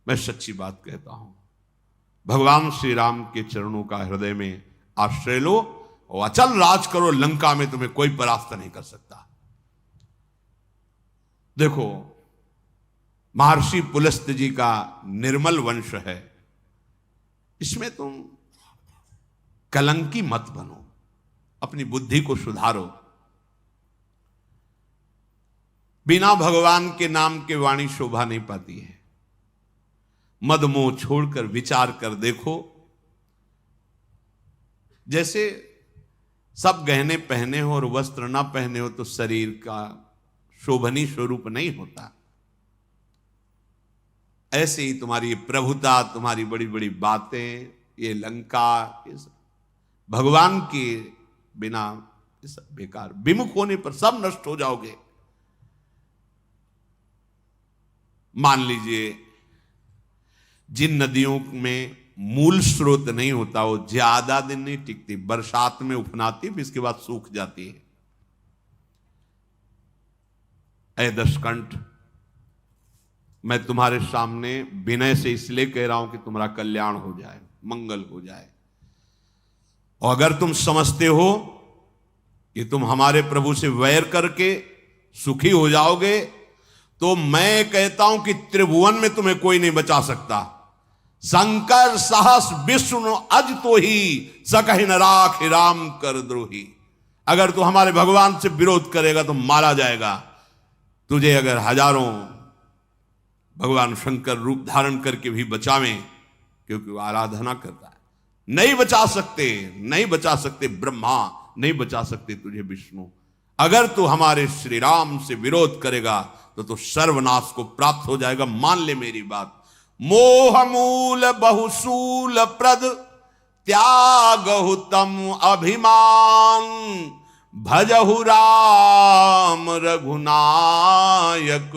मैं सच्ची बात कहता हूं, भगवान श्री राम के चरणों का हृदय में आश्रय लो और अचल राज करो। लंका में तुम्हें कोई परास्त नहीं कर सकता। देखो महर्षि पुलस्त्य जी का निर्मल वंश है, इसमें तुम कलंकी मत बनो, अपनी बुद्धि को सुधारो। बिना भगवान के नाम के वाणी शोभा नहीं पाती है। मद मोह छोड़कर विचार कर देखो। जैसे सब गहने पहने हो और वस्त्र ना पहने हो तो शरीर का शोभनीय स्वरूप नहीं होता। ऐसे ही तुम्हारी प्रभुता, तुम्हारी बड़ी बड़ी बातें, ये लंका, ये सब भगवान के बिना ये सब बेकार। विमुख होने पर सब नष्ट हो जाओगे। मान लीजिए जिन नदियों में मूल स्रोत नहीं होता, वो ज्यादा दिन नहीं टिकती, बरसात में उफनाती फिर इसके बाद सूख जाती है। ऐ दशकंठ, मैं तुम्हारे सामने विनय से इसलिए कह रहा हूं कि तुम्हारा कल्याण हो जाए, मंगल हो जाए। और अगर तुम समझते हो कि तुम हमारे प्रभु से वैर करके सुखी हो जाओगे, तो मैं कहता हूं कि त्रिभुवन में तुम्हें कोई नहीं बचा सकता। शंकर सहस विष्णु अज तो ही सकहि न राख राम कर द्रोही। अगर तू हमारे भगवान से विरोध करेगा तो मारा जाएगा। तुझे अगर हजारों भगवान शंकर रूप धारण करके भी बचावें, क्योंकि वो आराधना करता है, नहीं बचा सकते, नहीं बचा सकते ब्रह्मा, नहीं बचा सकते तुझे विष्णु। अगर तू हमारे श्री राम से विरोध करेगा तो सर्वनाश को प्राप्त हो जाएगा। मान ले मेरी बात। मोह मूल बहुसूल प्रद त्यागहु तम अभिमान, भजहु राम रघुनायक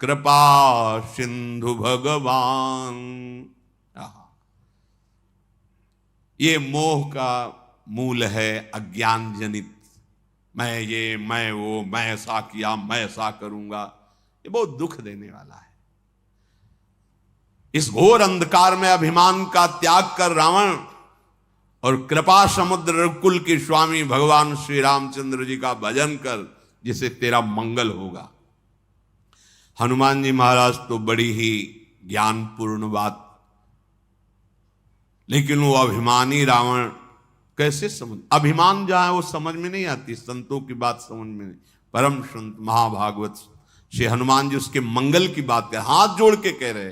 कृपा सिंधु भगवान। ये मोह का मूल है अज्ञान जनित। मैं ये, मैं वो, मैं ऐसा किया, मैं ऐसा करूंगा, ये बहुत दुख देने वाला है। इस घोर अंधकार में अभिमान का त्याग कर रावण और कृपा समुद्र रघुकुल के स्वामी भगवान श्री रामचंद्र जी का भजन कर, जिसे तेरा मंगल होगा। हनुमान जी महाराज तो बड़ी ही ज्ञानपूर्ण बात, लेकिन वो अभिमानी रावण कैसे समझ, अभिमान जहां है वो समझ में नहीं आती, संतों की बात समझ में नहीं। परम संत महाभागवत श्री हनुमान जी उसके मंगल की बात कर, हाथ जोड़ के कह रहे,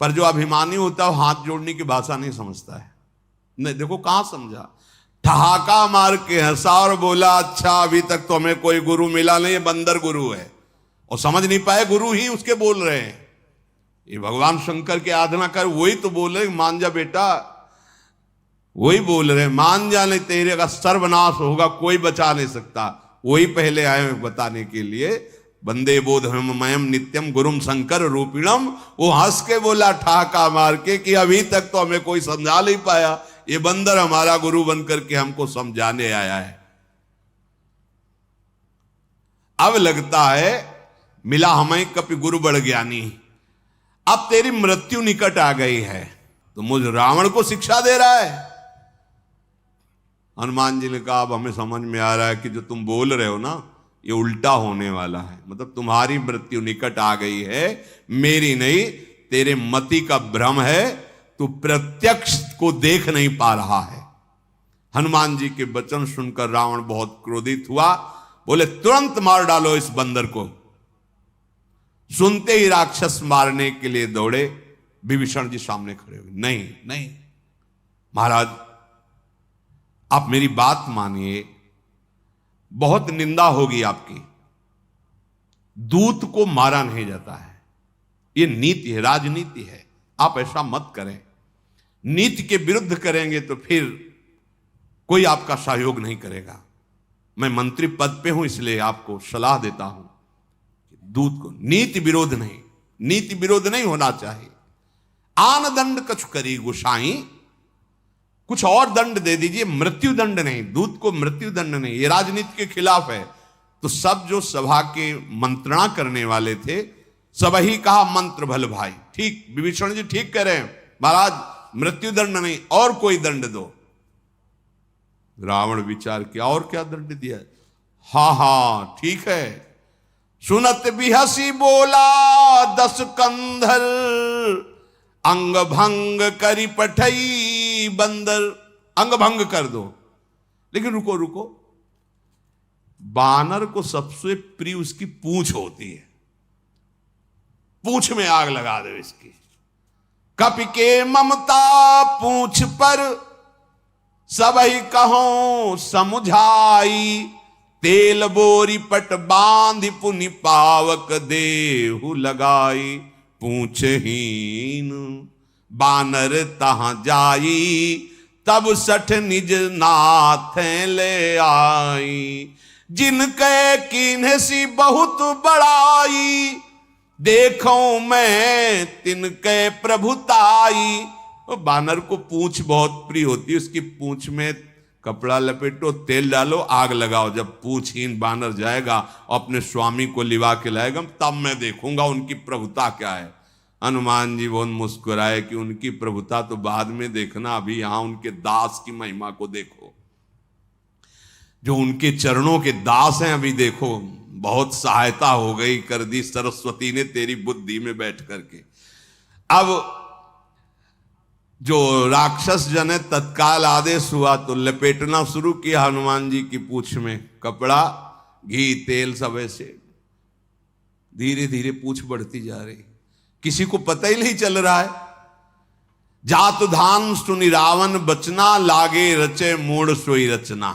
पर जो अभिमानी होता है वो हाथ जोड़ने की भाषा नहीं समझता है। नहीं, देखो कहां समझा, ठहाका मार के हंसा और बोला, अच्छा अभी तक तो हमें कोई गुरु मिला नहीं, बंदर गुरु है। और समझ नहीं पाए गुरु ही उसके बोल रहे हैं। ये भगवान शंकर की आराधना कर, वही तो बोल रहे, मान जा बेटा, वही बोल रहे, मान जा नहीं तेरे का सर्वनाश होगा, कोई बचा नहीं सकता। वही पहले आए बताने के लिए, वंदे बोधमयम नित्यम गुरुम शंकर रूपिणम। वो हंस के बोला ठहाका मार के कि अभी तक तो हमें कोई समझा नहीं पाया, ये बंदर हमारा गुरु बनकर के हमको समझाने आया है। अब लगता है मिला हमें कपि गुरु बड़ ज्ञानी, अब तेरी मृत्यु निकट आ गई है, तो मुझ रावण को शिक्षा दे रहा है। हनुमान जी ने कहा, अब हमें समझ में आ रहा है कि जो तुम बोल रहे हो ना, ये उल्टा होने वाला है। मतलब तुम्हारी मृत्यु निकट आ गई है, मेरी नहीं, तेरे मति का भ्रम है, तू प्रत्यक्ष को देख नहीं पा रहा है। हनुमान जी के वचन सुनकर रावण बहुत क्रोधित हुआ, बोले तुरंत मार डालो इस बंदर को। सुनते ही राक्षस मारने के लिए दौड़े, विभीषण जी सामने खड़े हुए, नहीं नहीं महाराज आप मेरी बात मानिए, बहुत निंदा होगी आपकी। दूत को मारा नहीं जाता है, ये नीति है, राजनीति है, आप ऐसा मत करें। नीति के विरुद्ध करेंगे तो फिर कोई आपका सहयोग नहीं करेगा। मैं मंत्री पद पे हूं, इसलिए आपको सलाह देता हूं, दूत को नीति विरोध नहीं, नीति विरोध नहीं होना चाहिए। आन दंड कछु करी गुसाई, कुछ और दंड दे दीजिए, मृत्यु दंड नहीं, दूत को मृत्यु दंड नहीं, ये राजनीति के खिलाफ है। तो सब जो सभा के मंत्रणा करने वाले थे, सब ही कहा मंत्र भल भाई, ठीक विभीषण जी ठीक कह रहे हैं महाराज, मृत्यु दंड नहीं, और कोई दंड दो। रावण विचार किया, और क्या दंड दिया, हा हा ठीक है। सुनत बिहसी बोला 10 कंधर, अंग भंग करी पठई बंदर। अंग भंग कर दो, लेकिन रुको रुको, बानर को सबसे प्रिय उसकी पूंछ होती है, पूंछ में आग लगा दो इसकी। कपि के ममता पूंछ पर, सबही कहो समुझाई, तेल बोरी पट बांधि पुनि पावक देहु लगाई। पूंछहीन बानर तहां जाई, तब सठ निज नाथ ले आई। जिनके कीन्ह सी बहुत बड़ाई, देखो मैं तिनके प्रभुताई। और बानर को पूंछ बहुत प्रिय होती है, उसकी पूंछ में कपड़ा लपेटो, तेल डालो, आग लगाओ। जब पूंछहीन बानर जाएगा और अपने स्वामी को लिवा के लाएगा, तब मैं देखूंगा उनकी प्रभुता क्या है। हनुमान जी बहुत मुस्कुराए कि उनकी प्रभुता तो बाद में देखना, अभी यहां उनके दास की महिमा को देखो, जो उनके चरणों के दास हैं अभी देखो। बहुत सहायता हो गई, कर दी सरस्वती ने तेरी बुद्धि में बैठ करके। अब जो राक्षस जन है, तत्काल आदेश हुआ तो लपेटना शुरू किया हनुमान जी की पूंछ में कपड़ा, घी, तेल, सब ऐसे धीरे धीरे पूंछ बढ़ती जा रही, किसी को पता ही नहीं चल रहा है। जात धान सुनि रावण बचना, लागे रचे मूड सोई रचना।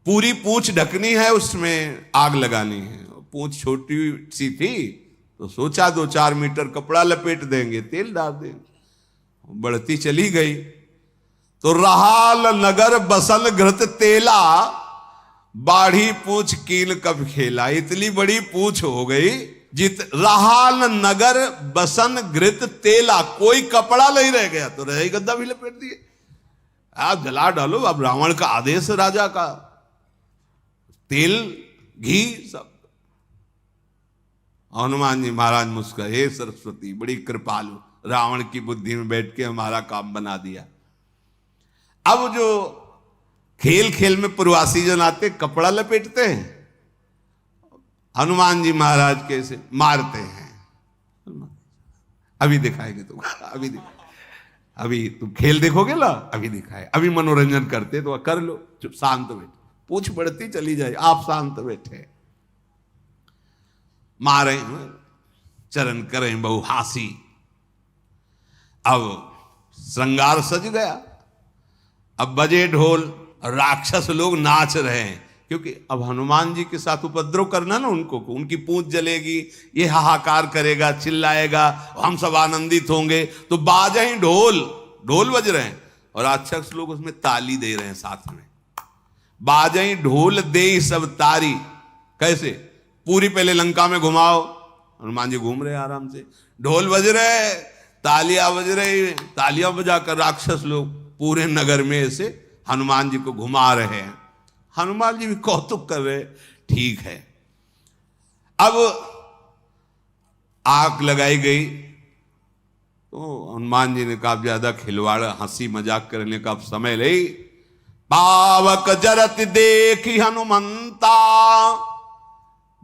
पूरी पूंछ ढकनी है, उसमें आग लगानी है। पूंछ छोटी सी थी तो सोचा 2-4 मीटर कपड़ा लपेट देंगे, तेल डाल देंगे। बढ़ती चली गई तो रहाल नगर बसन घृत तेला, बाढ़ी पूंछ कील कब खेला। इतनी बड़ी पूंछ हो गई, जित रहाल नगर बसन घृत तेला, कोई कपड़ा नहीं रह गया तो रही गद्दा भी लपेट दिए। आप जला डालो, अब रावण का आदेश है राजा का, तेल घी सब। हनुमान जी महाराज मुस्कुराए, हे सरस्वती बड़ी कृपालु, रावण की बुद्धि में बैठ के हमारा काम बना दिया। अब जो खेल खेल में पूर्वासी जन आते कपड़ा लपेटते हैं, हनुमान जी महाराज कैसे मारते हैं। अभी दिखाएंगे तुम, अभी तुम खेल देखोगे ना, अभी दिखाए। अभी मनोरंजन करते तो कर लो, चुप शांत बैठे, पूछ बढ़ती चली जाए, आप शांत बैठे। मारे चरण करें बहु हासी। अब श्रृंगार सज गया, अब बजे ढोल, राक्षस लोग नाच रहे हैं, क्योंकि अब हनुमान जी के साथ उपद्रव करना ना उनको, उनकी पूंछ जलेगी, ये हाहाकार करेगा, चिल्लाएगा, हम सब आनंदित होंगे। तो बाजे ही ढोल, ढोल बज रहे हैं और राक्षस लोग उसमें ताली दे रहे हैं साथ में। बाजे ढोल दे सब तारी, कैसे? पूरी पहले लंका में घुमाओ, हनुमान जी घूम रहे आराम से, ढोल बज रहे, तालियां बज रही, तालियां बजाकर राक्षस लोग पूरे नगर में ऐसे हनुमान जी को घुमा रहे हैं। हनुमान जी भी कौतुक कर रहे, ठीक है। अब आग लगाई गई तो हनुमान जी ने कहा ज्यादा खिलवाड़ हंसी मजाक करने का अब समय नहीं। पावक जरत देखी हनुमंता,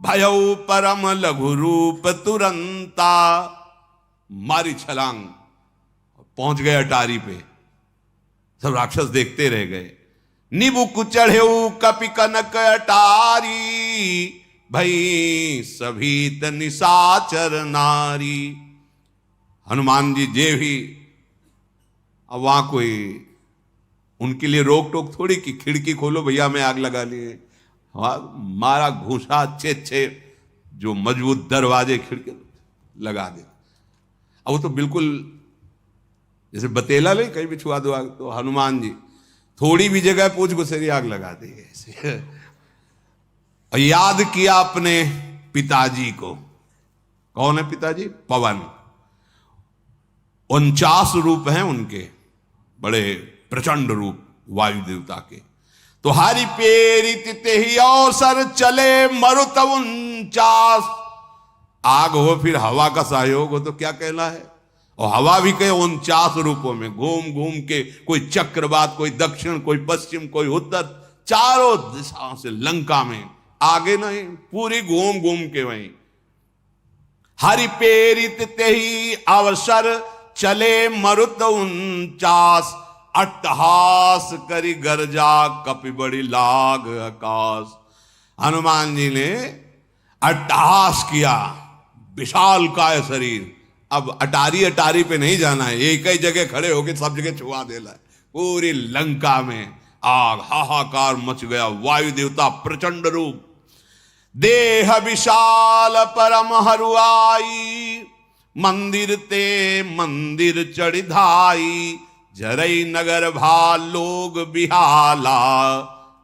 भयउ परम लघु रूप तुरंता। मारी छलांग, पहुंच गए अटारी पे, सब राक्षस देखते रह गए। निबुक चढ़ेऊ कपि कनक अटारी, भई सभीत निशाचर नारी। हनुमान जी जे भी, अब वहां कोई उनके लिए रोक टोक थोड़ी कि खिड़की खोलो भैया मैं आग लगा ली। मारा घूसा, अच्छे जो मजबूत दरवाजे खिड़की लगा दे। अब वो तो बिल्कुल जैसे बतेला नहीं, कहीं भी छुआ दो आग, तो हनुमान जी थोड़ी भी जगह पूछ गुस्सेरी आग लगा दी ऐसे। और याद किया अपने पिताजी को। कौन है पिताजी? पवन। 49 रूप हैं उनके, बड़े प्रचंड रूप वायु देवता के। तो हरि पेरित तेहि अवसर चले मरुत 49। आग हो फिर हवा का सहयोग हो तो क्या कहना है। और हवा भी कहे 49 रूपों में घूम घूम के, कोई चक्रवात, कोई दक्षिण, कोई पश्चिम, कोई उत्तर, चारों दिशाओं से लंका में, आगे नहीं, पूरी घूम घूम के वहीं। हरि पेरित तेहि अवसर चले मरुत 49। अट्टहास करी गर्जा कपि बड़ी लाग आकाश। हनुमान जी ने अट्टहास किया, विशाल काय शरीर। अब अटारी अटारी पे नहीं जाना है, एक ही जगह खड़े होकर सब जगह छुआ देना है। पूरी लंका में आग, हाहाकार मच गया। वायु देवता प्रचंड रूप, देह विशाल परम हरुआई। मंदिर ते मंदिर चढ़िधाई, जरई नगर भाल लोग बिहाला।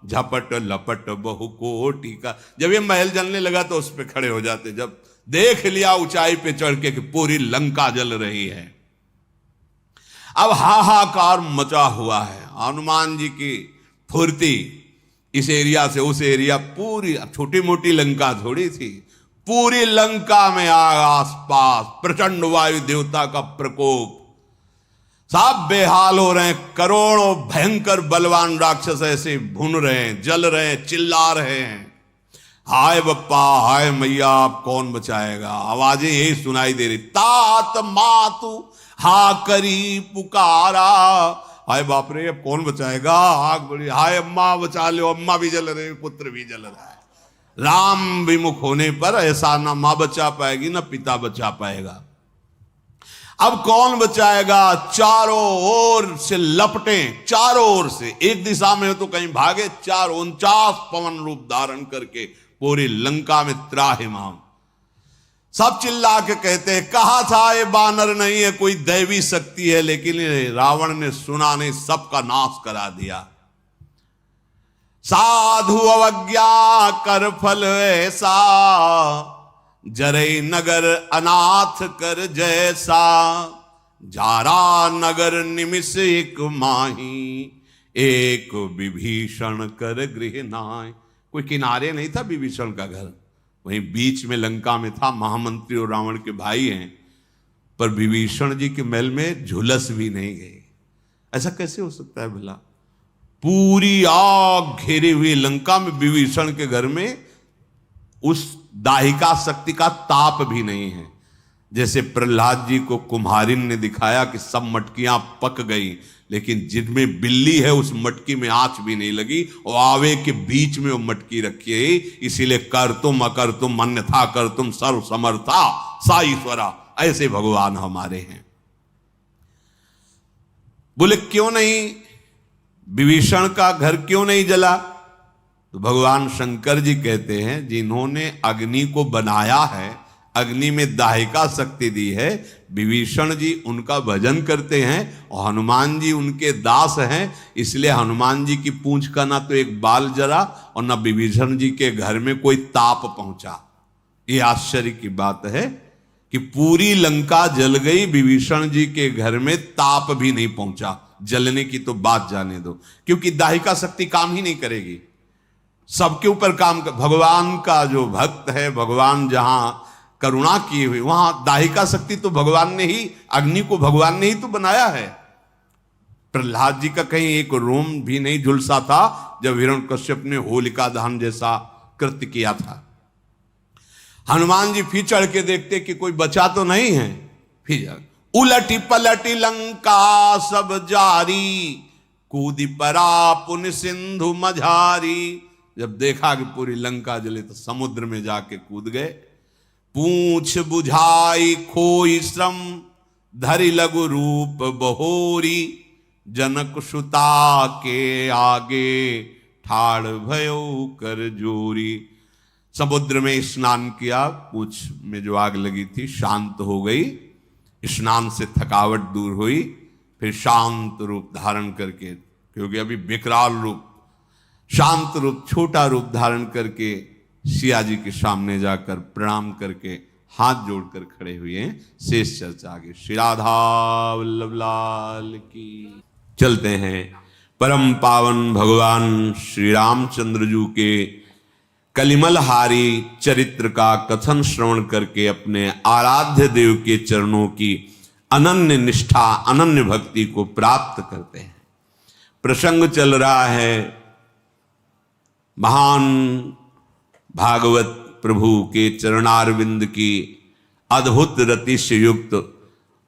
झपट लपट बहु कोटि का। जब ये महल जलने लगा तो उस पे खड़े हो जाते, जब देख लिया ऊंचाई पे चढ़ के कि पूरी लंका जल रही है। अब हाहाकार मचा हुआ है। हनुमान जी की फुर्ती, इस एरिया से उस एरिया, पूरी छोटी मोटी लंका थोड़ी थी, पूरी लंका में आसपास प्रचंड वायु देवता का प्रकोप, सब बेहाल हो रहे हैं। करोड़ों भयंकर बलवान राक्षस ऐसे भुन रहे हैं, जल रहे हैं, चिल्ला रहे हैं, हाय बप्पा, हाय मैया, आप कौन बचाएगा। आवाजें यही सुनाई दे रही, तात मातु हा करी पुकारा, हाय बाप रे, अब कौन बचाएगा। आग बड़ी, हाय अम्मा बचा लो, अम्मा भी जल रहे, पुत्र भी जल रहा है। राम विमुख होने पर ऐसा ना मां बचा पाएगी ना पिता बचा पाएगा। अब कौन बचाएगा। चारों ओर से लपटे, चारों ओर से, एक दिशा में हो तो कहीं भागे, 49 पवन रूप धारण करके पूरी लंका में त्राहिमाम। सब चिल्ला के कहते हैं, कहा था ये बानर नहीं है, कोई दैवी शक्ति है, लेकिन रावण ने सुना नहीं, सबका नाश करा दिया। साधु अवज्ञा कर फल ऐसा, जरे नगर अनाथ कर जैसा, जारा नगर निमिष एक माही, एक विभीषण कर गृह नाय। कोई किनारे नहीं था विभीषण का घर, वहीं बीच में लंका में था। महामंत्री और रावण के भाई हैं, पर विभीषण जी के महल में झुलस भी नहीं गए। ऐसा कैसे हो सकता है भला। पूरी आग घेरी हुई लंका में विभीषण के घर में उस दाहिका शक्ति का ताप भी नहीं है। जैसे प्रहलाद जी को कुम्हारिन ने दिखाया कि सब मटकियां पक गई, लेकिन जिनमें बिल्ली है उस मटकी में आंच भी नहीं लगी, और आवे के बीच में वो मटकी रखी है। इसीलिए कर तुम अकर तुम अन्यथा कर तुम सर्व समर्था सा ईश्वरा, ऐसे भगवान हमारे हैं। बोले क्यों नहीं, विभीषण का घर क्यों नहीं जला। तो भगवान शंकर जी कहते हैं, जिन्होंने अग्नि को बनाया है, अग्नि में दाहिका शक्ति दी है, विभीषण जी उनका भजन करते हैं और हनुमान जी उनके दास हैं। इसलिए हनुमान जी की पूंछ का ना तो एक बाल जरा और ना विभीषण जी के घर में कोई ताप पहुंचा। ये आश्चर्य की बात है कि पूरी लंका जल गई, विभीषण जी के घर में ताप भी नहीं पहुंचा। जलने की तो बात जाने दो, क्योंकि दाहिका शक्ति काम ही नहीं करेगी, सबके ऊपर काम कर। भगवान का जो भक्त है, भगवान जहां करुणा की हुई, वहां दाहिका शक्ति तो भगवान ने ही, अग्नि को भगवान ने ही तो बनाया है। प्रहलाद जी का कहीं एक रोम भी नहीं झुलसा था जब हिरण्यकश्यप ने होलिका दहन जैसा कृत्य किया था। हनुमान जी फिर चढ़ के देखते कि कोई बचा तो नहीं है। फिर उलटी पलटी लंका सब जारी, कूदी परा पुन सिंधु मझारी। जब देखा कि पूरी लंका जले तो समुद्र में जाके कूद गए। पूछ बुझाई खोई श्रम, धरि लघु रूप बहोरी, जनक सुता के आगे ठाड़ भयो कर जोरी। समुद्र में स्नान किया, पूछ में जो आग लगी थी शांत हो गई, स्नान से थकावट दूर हुई। फिर शांत रूप धारण करके, क्योंकि अभी विकराल रूप, शांत रूप, छोटा रूप धारण करके सिया जी के सामने जाकर प्रणाम करके हाथ जोड़कर खड़े हुए हैं। शेष चर्चा आगे। श्री राधा वल्लभ लाल की। चलते हैं परम पावन भगवान श्री रामचंद्र जी के कलिमलहारी चरित्र का कथन श्रवण करके अपने आराध्य देव के चरणों की अनन्य निष्ठा, अनन्य भक्ति को प्राप्त करते हैं। प्रसंग चल रहा है महान भागवत प्रभु के चरणारविंद की अद्भुत रति से युक्त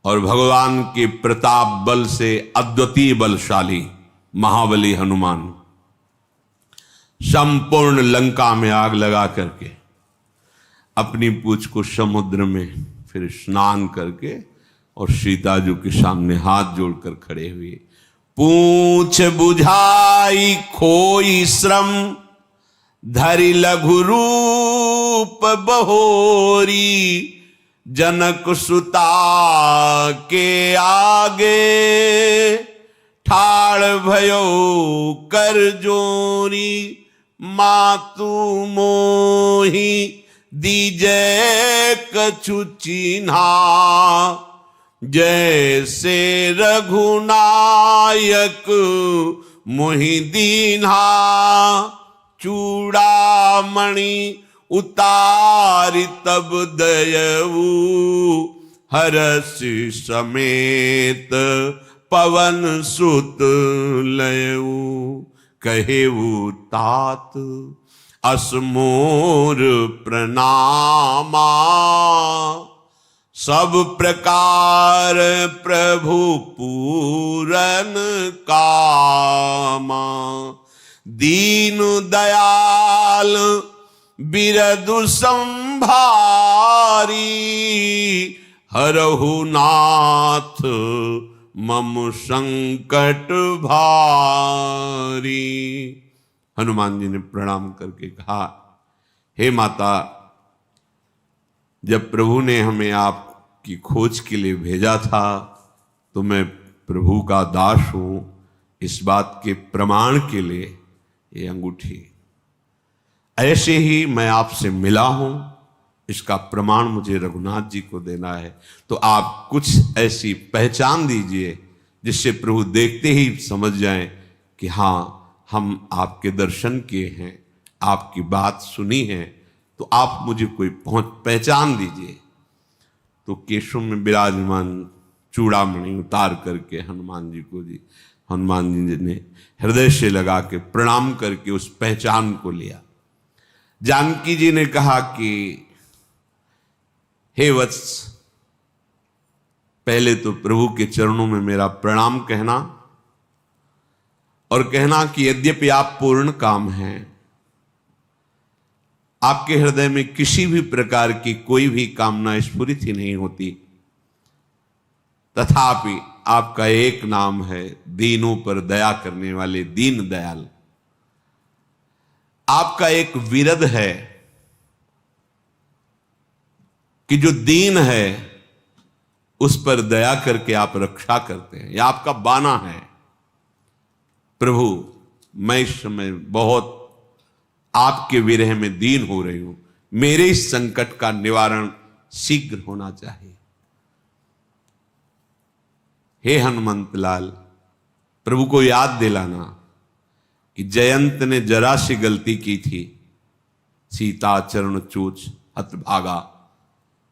और भगवान के प्रताप बल से अद्वितीय बलशाली महाबली हनुमान संपूर्ण लंका में आग लगा करके अपनी पूंछ को समुद्र में फिर स्नान करके और सीता जी के सामने हाथ जोड़कर खड़े हुए। पूंछ बुझाई खोई श्रम, धरि लघु रूप बहोरी, जनक सुता के आगे ठाड़ भयो कर जोरी। मातु मोही दीजे कछु चिन्हा, जैसे रघुनायक मोहि दीन्हा, चूड़ामणि उतारि तब दयऊ, हरष समेत पवन सुत लयऊ। कहेऊ तात असमोर प्रणामा, सब प्रकार प्रभु पूरन कामा। दीन दयाल बिरदु संभारी, हरहु नाथ मम संकट भारी। हनुमान जी ने प्रणाम करके कहा, हे माता, जब प्रभु ने हमें आपकी खोज के लिए भेजा था तो मैं प्रभु का दास हूं, इस बात के प्रमाण के लिए ये अंगूठी। ऐसे ही मैं आपसे मिला हूं, इसका प्रमाण मुझे रघुनाथ जी को देना है। तो आप कुछ ऐसी पहचान दीजिए जिससे प्रभु देखते ही समझ जाएं कि हाँ, हम आपके दर्शन किए हैं, आपकी बात सुनी है, तो आप मुझे कोई पहचान दीजिए। तो केशव में विराजमान चूड़ामणि उतार करके हनुमान जी को दी। हनुमान जी ने हृदय से लगा के प्रणाम करके उस पहचान को लिया। जानकी जी ने कहा कि हे वत्स, पहले तो प्रभु के चरणों में मेरा प्रणाम कहना और कहना कि यद्यपि आप पूर्ण काम हैं, आपके हृदय में किसी भी प्रकार की कोई भी कामना स्फुरित ही नहीं होती, तथापि आपका एक नाम है दीनों पर दया करने वाले दीन दयाल। आपका एक विरद है कि जो दीन है उस पर दया करके आप रक्षा करते हैं, यह आपका बाना है। प्रभु, मैं इस समय बहुत आपके विरह में दीन हो रही हूं, मेरे इस संकट का निवारण शीघ्र होना चाहिए। हे हनुमंत लाल, प्रभु को याद दिलाना कि जयंत ने जरा सी गलती की थी, सीता चरण चूच हतभागा,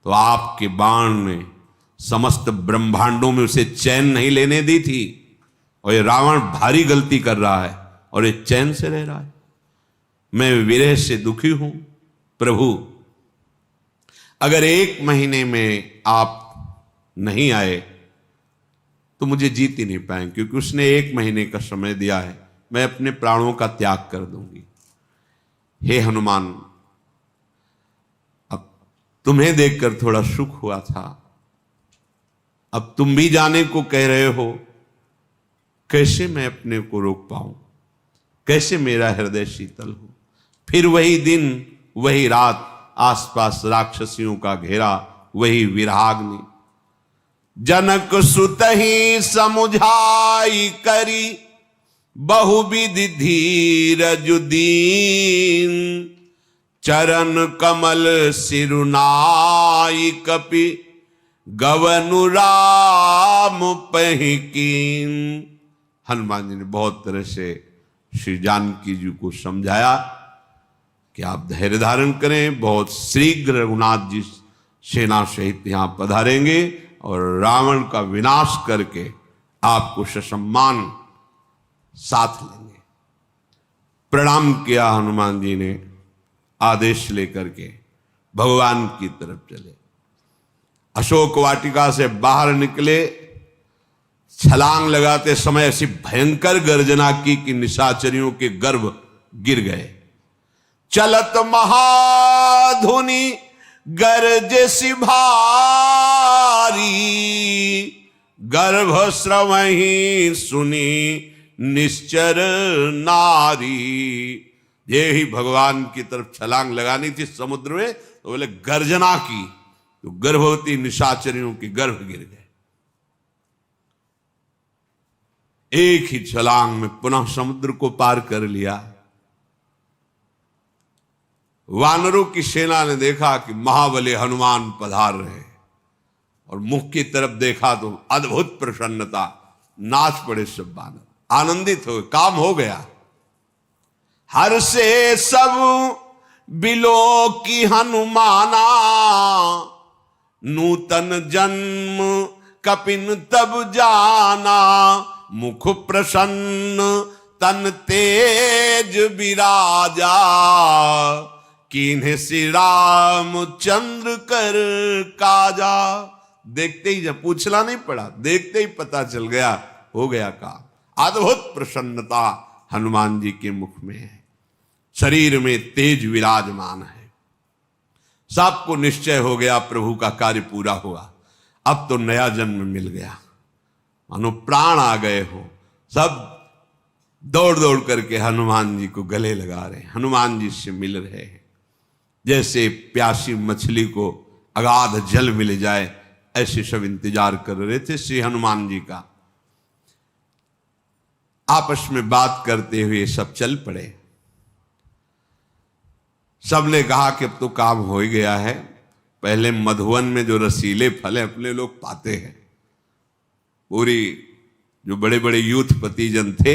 तो आपके बाण ने समस्त ब्रह्मांडों में उसे चैन नहीं लेने दी थी। और ये रावण भारी गलती कर रहा है और ये चैन से रह रहा है। मैं विरह से दुखी हूं। प्रभु, अगर 1 महीने में आप नहीं आए तो मुझे जीत ही नहीं पाएंगे, क्योंकि उसने 1 महीने का समय दिया है। मैं अपने प्राणों का त्याग कर दूंगी। हे हनुमान, अब तुम्हें देखकर थोड़ा सुख हुआ था, अब तुम भी जाने को कह रहे हो, कैसे मैं अपने को रोक पाऊं, कैसे मेरा हृदय शीतल हो। फिर वही दिन वही रात, आसपास राक्षसियों का घेरा, वही विराग्नि। जनक सुत ही समुझाई करी, बहुविधि धीरज दीन। चरण कमल सिरुनाई कपि, गवनु राम पहिकीन। हनुमान जी ने बहुत तरह से श्री जानकी जी को समझाया कि आप धैर्य धारण करें, बहुत शीघ्र रघुनाथ जी सेना सहित यहां पधारेंगे और रावण का विनाश करके आपको ससम्मान साथ लेंगे। प्रणाम किया हनुमान जी ने, आदेश लेकर के भगवान की तरफ चले। अशोक वाटिका से बाहर निकले, छलांग लगाते समय ऐसी भयंकर गर्जना की कि निशाचरियों के गर्भ गिर गए। चलत महाधुनि गर्ज सी भारी, गर्भ श्रवहि सुनी निश्चर नारी। ये ही भगवान की तरफ छलांग लगानी थी समुद्र में, तो बोले गर्जना की, तो गर्भवती निशाचरियों के गर्भ गिर गए। एक ही छलांग में पुनः समुद्र को पार कर लिया। वानरों की सेना ने देखा कि महाबली हनुमान पधार रहे, और मुख की तरफ देखा तो अद्भुत प्रसन्नता, नाच पड़े सब बानर, आनंदित हो, काम हो गया। हर से सब बिलो की हनुमाना, नूतन जन्म कपिन तब जाना, मुख प्रसन्न तन तेज विराजा, कीन्हे श्री रामचंद्र कर काजा। देखते ही, जब पूछना नहीं पड़ा, देखते ही पता चल गया, हो गया काम। अद्भुत प्रसन्नता हनुमान जी के मुख में है, शरीर में तेज विराजमान है। सबको निश्चय हो गया प्रभु का कार्य पूरा हुआ, अब तो नया जन्म मिल गया, मानो प्राण आ गए हो। सब दौड़ दौड़ करके हनुमान जी को गले लगा रहे, हनुमान जी से मिल रहे हैं। जैसे प्यासी मछली को अगाध जल मिल जाए, ऐसे सब इंतजार कर रहे थे श्री हनुमान जी का। आपस में बात करते हुए सब चल पड़े। सबने कहा कि अब तो काम हो ही गया है, पहले मधुवन में जो रसीले फल है अपने लोग पाते हैं। पूरी जो बड़े बड़े यूथपति जन थे,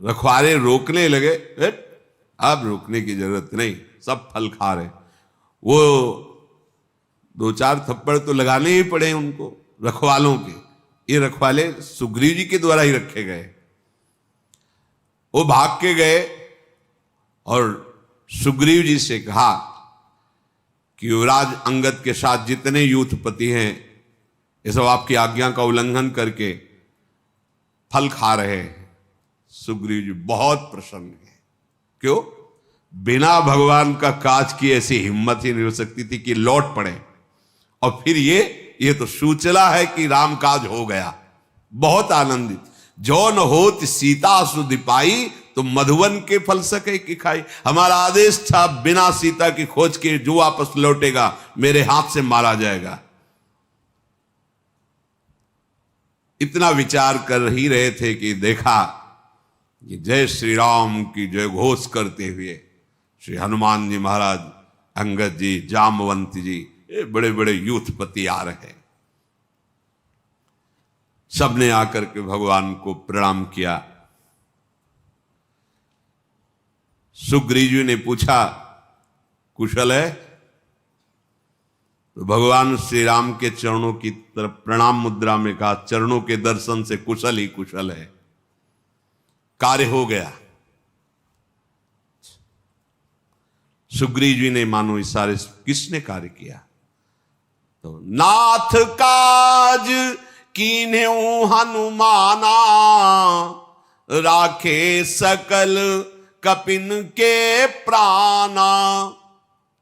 रखवारे रोकने लगे, अब रोकने की जरूरत नहीं, सब फल खा रहे। वो दो चार थप्पड़ तो लगाने ही पड़े उनको, रखवालों के। ये रखवाले सुग्रीव जी के द्वारा ही रखे गए। वो भाग के गए और सुग्रीव जी से कहा कि युवराज अंगद के साथ जितने यूथपति हैं, ये सब आपकी आज्ञा का उल्लंघन करके फल खा रहे हैं। सुग्रीव जी बहुत प्रसन्न है। क्यों? बिना भगवान का काज की ऐसी हिम्मत ही नहीं हो सकती थी कि लौट पड़े। और फिर ये तो सूचना है कि राम काज हो गया। बहुत आनंदित। जो न होत सीता सुधि पाई, तो मधुवन के फल सके कि खाई। हमारा आदेश था बिना सीता की खोज के जो वापस लौटेगा मेरे हाथ से मारा जाएगा। इतना विचार कर ही रहे थे कि देखा कि जय श्री राम की जय घोष करते हुए श्री हनुमान जी महाराज, अंगद जी, जामवंत जी, ये बड़े बड़े यूथपति आ रहे हैं। सबने आकर के भगवान को प्रणाम किया। सुग्रीव जी ने पूछा कुशल है? तो भगवान श्री राम के चरणों की तरफ प्रणाम मुद्रा में कहा, चरणों के दर्शन से कुशल ही कुशल है, कार्य हो गया। सुग्रीव जी ने मानो इशारे, किसने कार्य किया? तो नाथ काज कीन्हे हनुमाना, राखे सकल कपिन के प्राणा।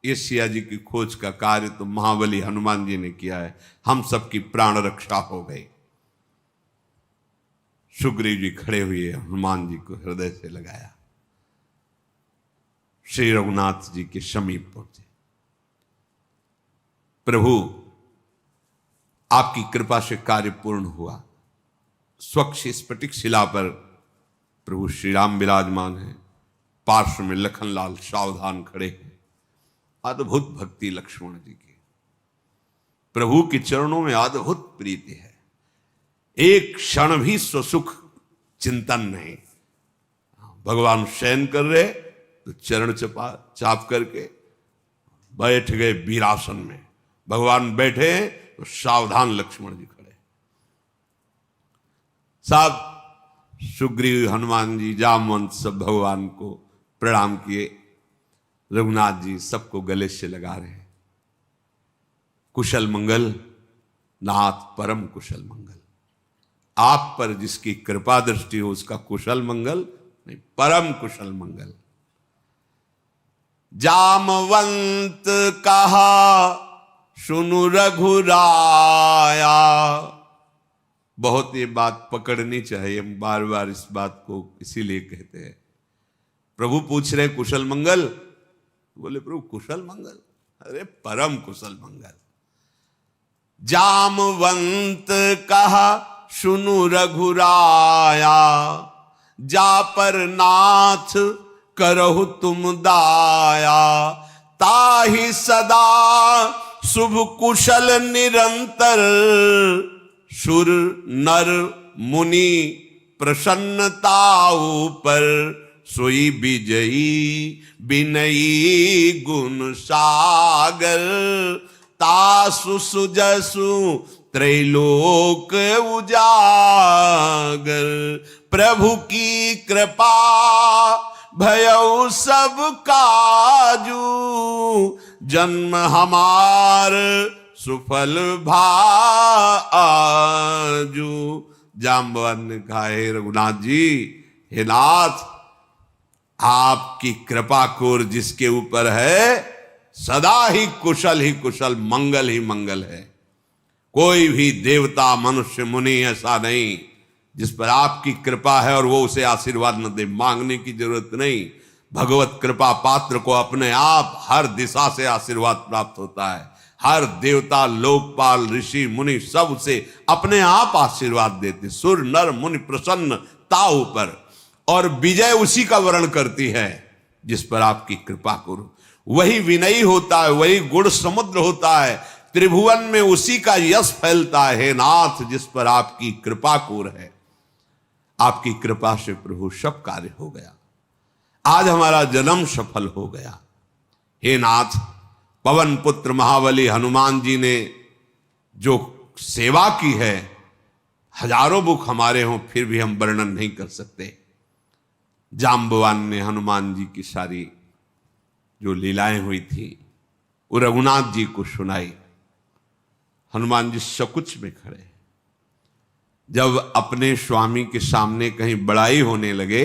ये सिया जी की खोज का कार्य तो महाबली हनुमान जी ने किया है, हम सबकी प्राण रक्षा हो गई। सुग्रीव जी खड़े हुए हनुमान जी को हृदय से लगाया, श्री रघुनाथ जी के समीप पहुंचे। प्रभु आपकी कृपा से कार्य पूर्ण हुआ। स्वच्छ स्फटिक शिला पर प्रभु श्री राम विराजमान है, पार्श्व में लखनलाल सावधान खड़े हैं। अद्भुत भक्ति लक्ष्मण जी की, प्रभु के चरणों में अद्भुत प्रीति है। एक क्षण भी स्वसुख चिंतन नहीं। भगवान शयन कर रहे तो चरण चाप करके बैठ गए वीरासन में। भगवान बैठे हैं तो सावधान लक्ष्मण जी खड़े। सब सुग्रीव, हनुमान जी, जामवंत सब भगवान को प्रणाम किए। रघुनाथ जी सबको गले से लगा रहे हैं। कुशल मंगल नाथ, परम कुशल मंगल। आप पर जिसकी कृपा दृष्टि हो उसका कुशल मंगल नहीं, परम कुशल मंगल। जामवंत कहा सुनु रघुराया। बहुत ये बात पकड़नी चाहिए, हम बार बार इस बात को इसीलिए कहते हैं। प्रभु पूछ रहे कुशल मंगल, बोले प्रभु कुशल मंगल, अरे परम कुशल मंगल। जामवंत कहा सुनु रघुराया, जा पर नाथ करहु तुम दाया, ताहि सदा शुभ कुशल निरंतर, सुर नर मुनि प्रसन्नता ऊपर, सोई विजयी विनयी गुण सागर, तासु सुजसु त्रैलोक उजागर, प्रभु की कृपा भयउ सब काजू, जन्म हमार सुफल भाजू। जाम्बवान ने कहा, हे रघुनाथ जी, हे नाथ, आपकी कृपा कोर जिसके ऊपर है सदा ही कुशल, मंगल ही मंगल है। कोई भी देवता मनुष्य मुनि ऐसा नहीं जिस पर आपकी कृपा है और वो उसे आशीर्वाद न दे। मांगने की जरूरत नहीं, भगवत कृपा पात्र को अपने आप हर दिशा से आशीर्वाद प्राप्त होता है। हर देवता, लोकपाल, ऋषि मुनि सब उसे अपने आप आशीर्वाद देते। सुर नर मुनि प्रसन्न ता ऊपर, और विजय उसी का वर्ण करती है जिस पर आपकी कृपा करो। वही विनयी होता है, वही गुण समुद्र होता है, त्रिभुवन में उसी का यश फैलता है। हे नाथ, जिस पर आपकी कृपा कोर है, आपकी कृपा से प्रभु सब कार्य हो गया। आज हमारा जन्म सफल हो गया। हे नाथ, पवन पुत्र महाबली हनुमान जी ने जो सेवा की है, हजारों मुख हमारे हों फिर भी हम वर्णन नहीं कर सकते। जाम्बवान ने हनुमान जी की सारी जो लीलाएं हुई थी वो रघुनाथ जी को सुनाई। हनुमान जी सकुच में खड़े। जब अपने स्वामी के सामने कहीं बड़ाई होने लगे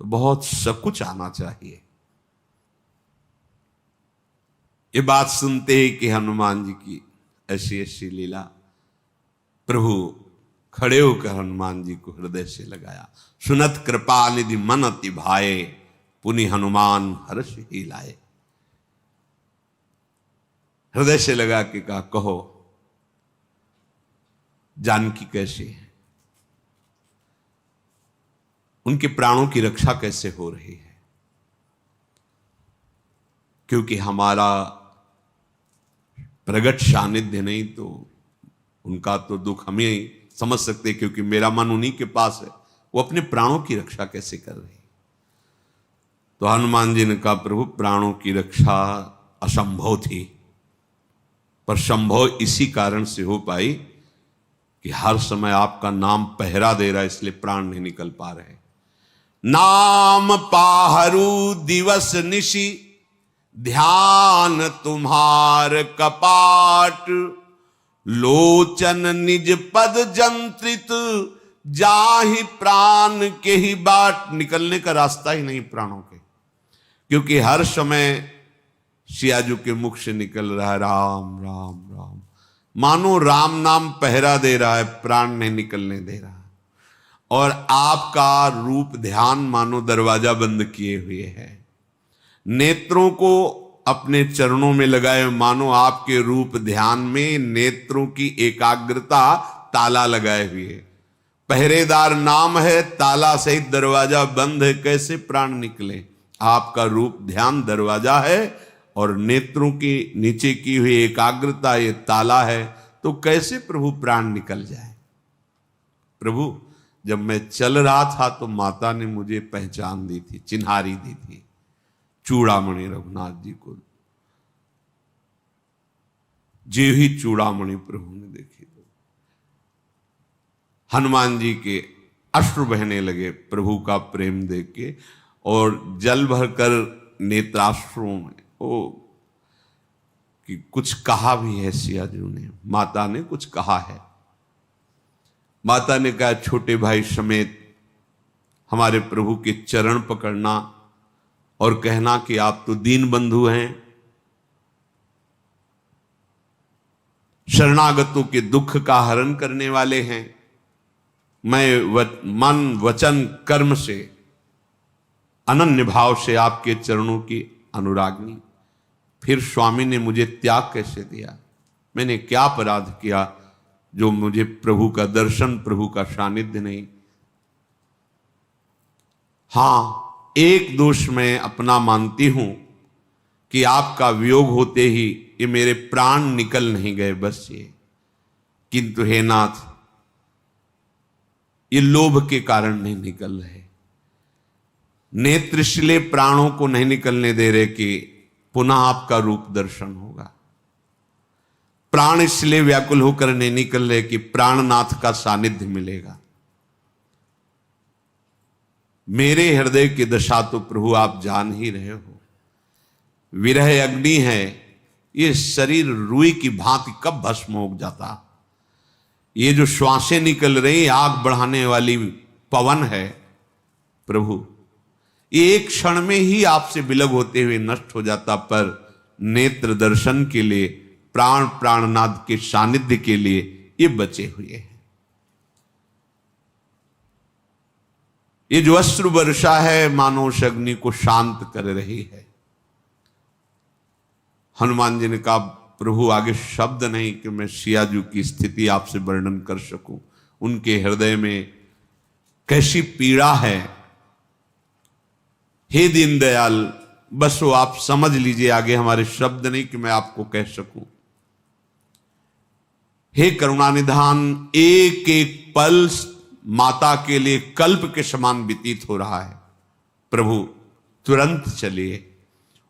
तो बहुत सकुच आना चाहिए। ये बात सुनते ही कि हनुमान जी की ऐसी ऐसी लीला, प्रभु खड़े होकर हनुमान जी को हृदय से लगाया। सुनत कृपा निधि मन अति भाए, पुनि हनुमान हर्ष ही लाए। हृदय से लगा के कहा, कहो जानकी कैसी है, उनके प्राणों की रक्षा कैसे हो रही है। क्योंकि हमारा प्रगट सानिध्य नहीं तो उनका तो दुख हम ही समझ सकते, क्योंकि मेरा मन उन्हीं के पास है। वो अपने प्राणों की रक्षा कैसे कर रही। तो हनुमान जी ने कहा, प्रभु प्राणों की रक्षा असंभव थी, पर संभव इसी कारण से हो पाई कि हर समय आपका नाम पहरा दे रहा है, इसलिए प्राण नहीं निकल पा रहे। नाम पाहरू दिवस निशि, ध्यान तुम्हार कपाट, लोचन निज पद जंत्रित, जाहि प्राण के ही बाट। निकलने का रास्ता ही नहीं प्राणों के, क्योंकि हर समय सियाजू के मुख से निकल रहा है राम राम राम, मानो राम नाम पहरा दे रहा है, प्राण नहीं निकलने दे रहा। और आपका रूप ध्यान मानो दरवाजा बंद किए हुए है। नेत्रों को अपने चरणों में लगाए, मानो आपके रूप ध्यान में नेत्रों की एकाग्रता ताला लगाए हुए। पहरेदार नाम है, ताला सहित दरवाजा बंद है, कैसे प्राण निकले। आपका रूप ध्यान दरवाजा है और नेत्रों की नीचे की हुई एकाग्रता ये ताला है, तो कैसे प्रभु प्राण निकल जाए। प्रभु जब मैं चल रहा था तो माता ने मुझे पहचान दी थी, चिन्हारी दी थी, चूड़ामणि रघुनाथ जी को। जे ही चूड़ामणि प्रभु ने देखी तो हनुमान जी के अश्रु बहने लगे प्रभु का प्रेम देख के, और जल भरकर नेत्राश्रुओं में ओ कि कुछ कहा भी है सियाजू ने, माता ने कुछ कहा है। माता ने कहा, छोटे भाई समेत हमारे प्रभु के चरण पकड़ना और कहना कि आप तो दीन बंधु हैं, शरणागतों के दुख का हरण करने वाले हैं। मैं मन वचन कर्म से अनन्य भाव से आपके चरणों की अनुरागनी। फिर स्वामी ने मुझे त्याग कैसे दिया, मैंने क्या अपराध किया जो मुझे प्रभु का दर्शन, प्रभु का सानिध्य नहीं। हां, एक दोष मैं अपना मानती हूं कि आपका वियोग होते ही ये मेरे प्राण निकल नहीं गए बस ये, किंतु हे नाथ ये लोभ के कारण नहीं निकल रहे, नेत्र इसलिए प्राणों को नहीं निकलने दे रहे कि पुनः आपका रूप दर्शन होगा, प्राण इसलिए व्याकुल होकर नहीं निकल रहे कि प्राणनाथ का सानिध्य मिलेगा। मेरे हृदय की दशा तो प्रभु आप जान ही रहे हो, विरह अग्नि है, ये शरीर रुई की भांति कब भस्म हो जाता, ये जो श्वासें निकल रही आग बढ़ाने वाली पवन है प्रभु, ये एक क्षण में ही आपसे विलग होते हुए नष्ट हो जाता, पर नेत्र दर्शन के लिए, प्राण प्राणनाथ के सानिध्य के लिए ये बचे हुए हैं। ये जो अश्रु वर्षा है मानो उस अग्नि को शांत कर रही है। हनुमान जी ने कहा प्रभु आगे शब्द नहीं कि मैं सियाजू की स्थिति आपसे वर्णन कर सकूं, उनके हृदय में कैसी पीड़ा है, हे दीनदयाल बस वो आप समझ लीजिए, आगे हमारे शब्द नहीं कि मैं आपको कह सकूं। हे करुणानिधान, एक एक पल माता के लिए कल्प के समान व्यतीत हो रहा है, प्रभु तुरंत चलिए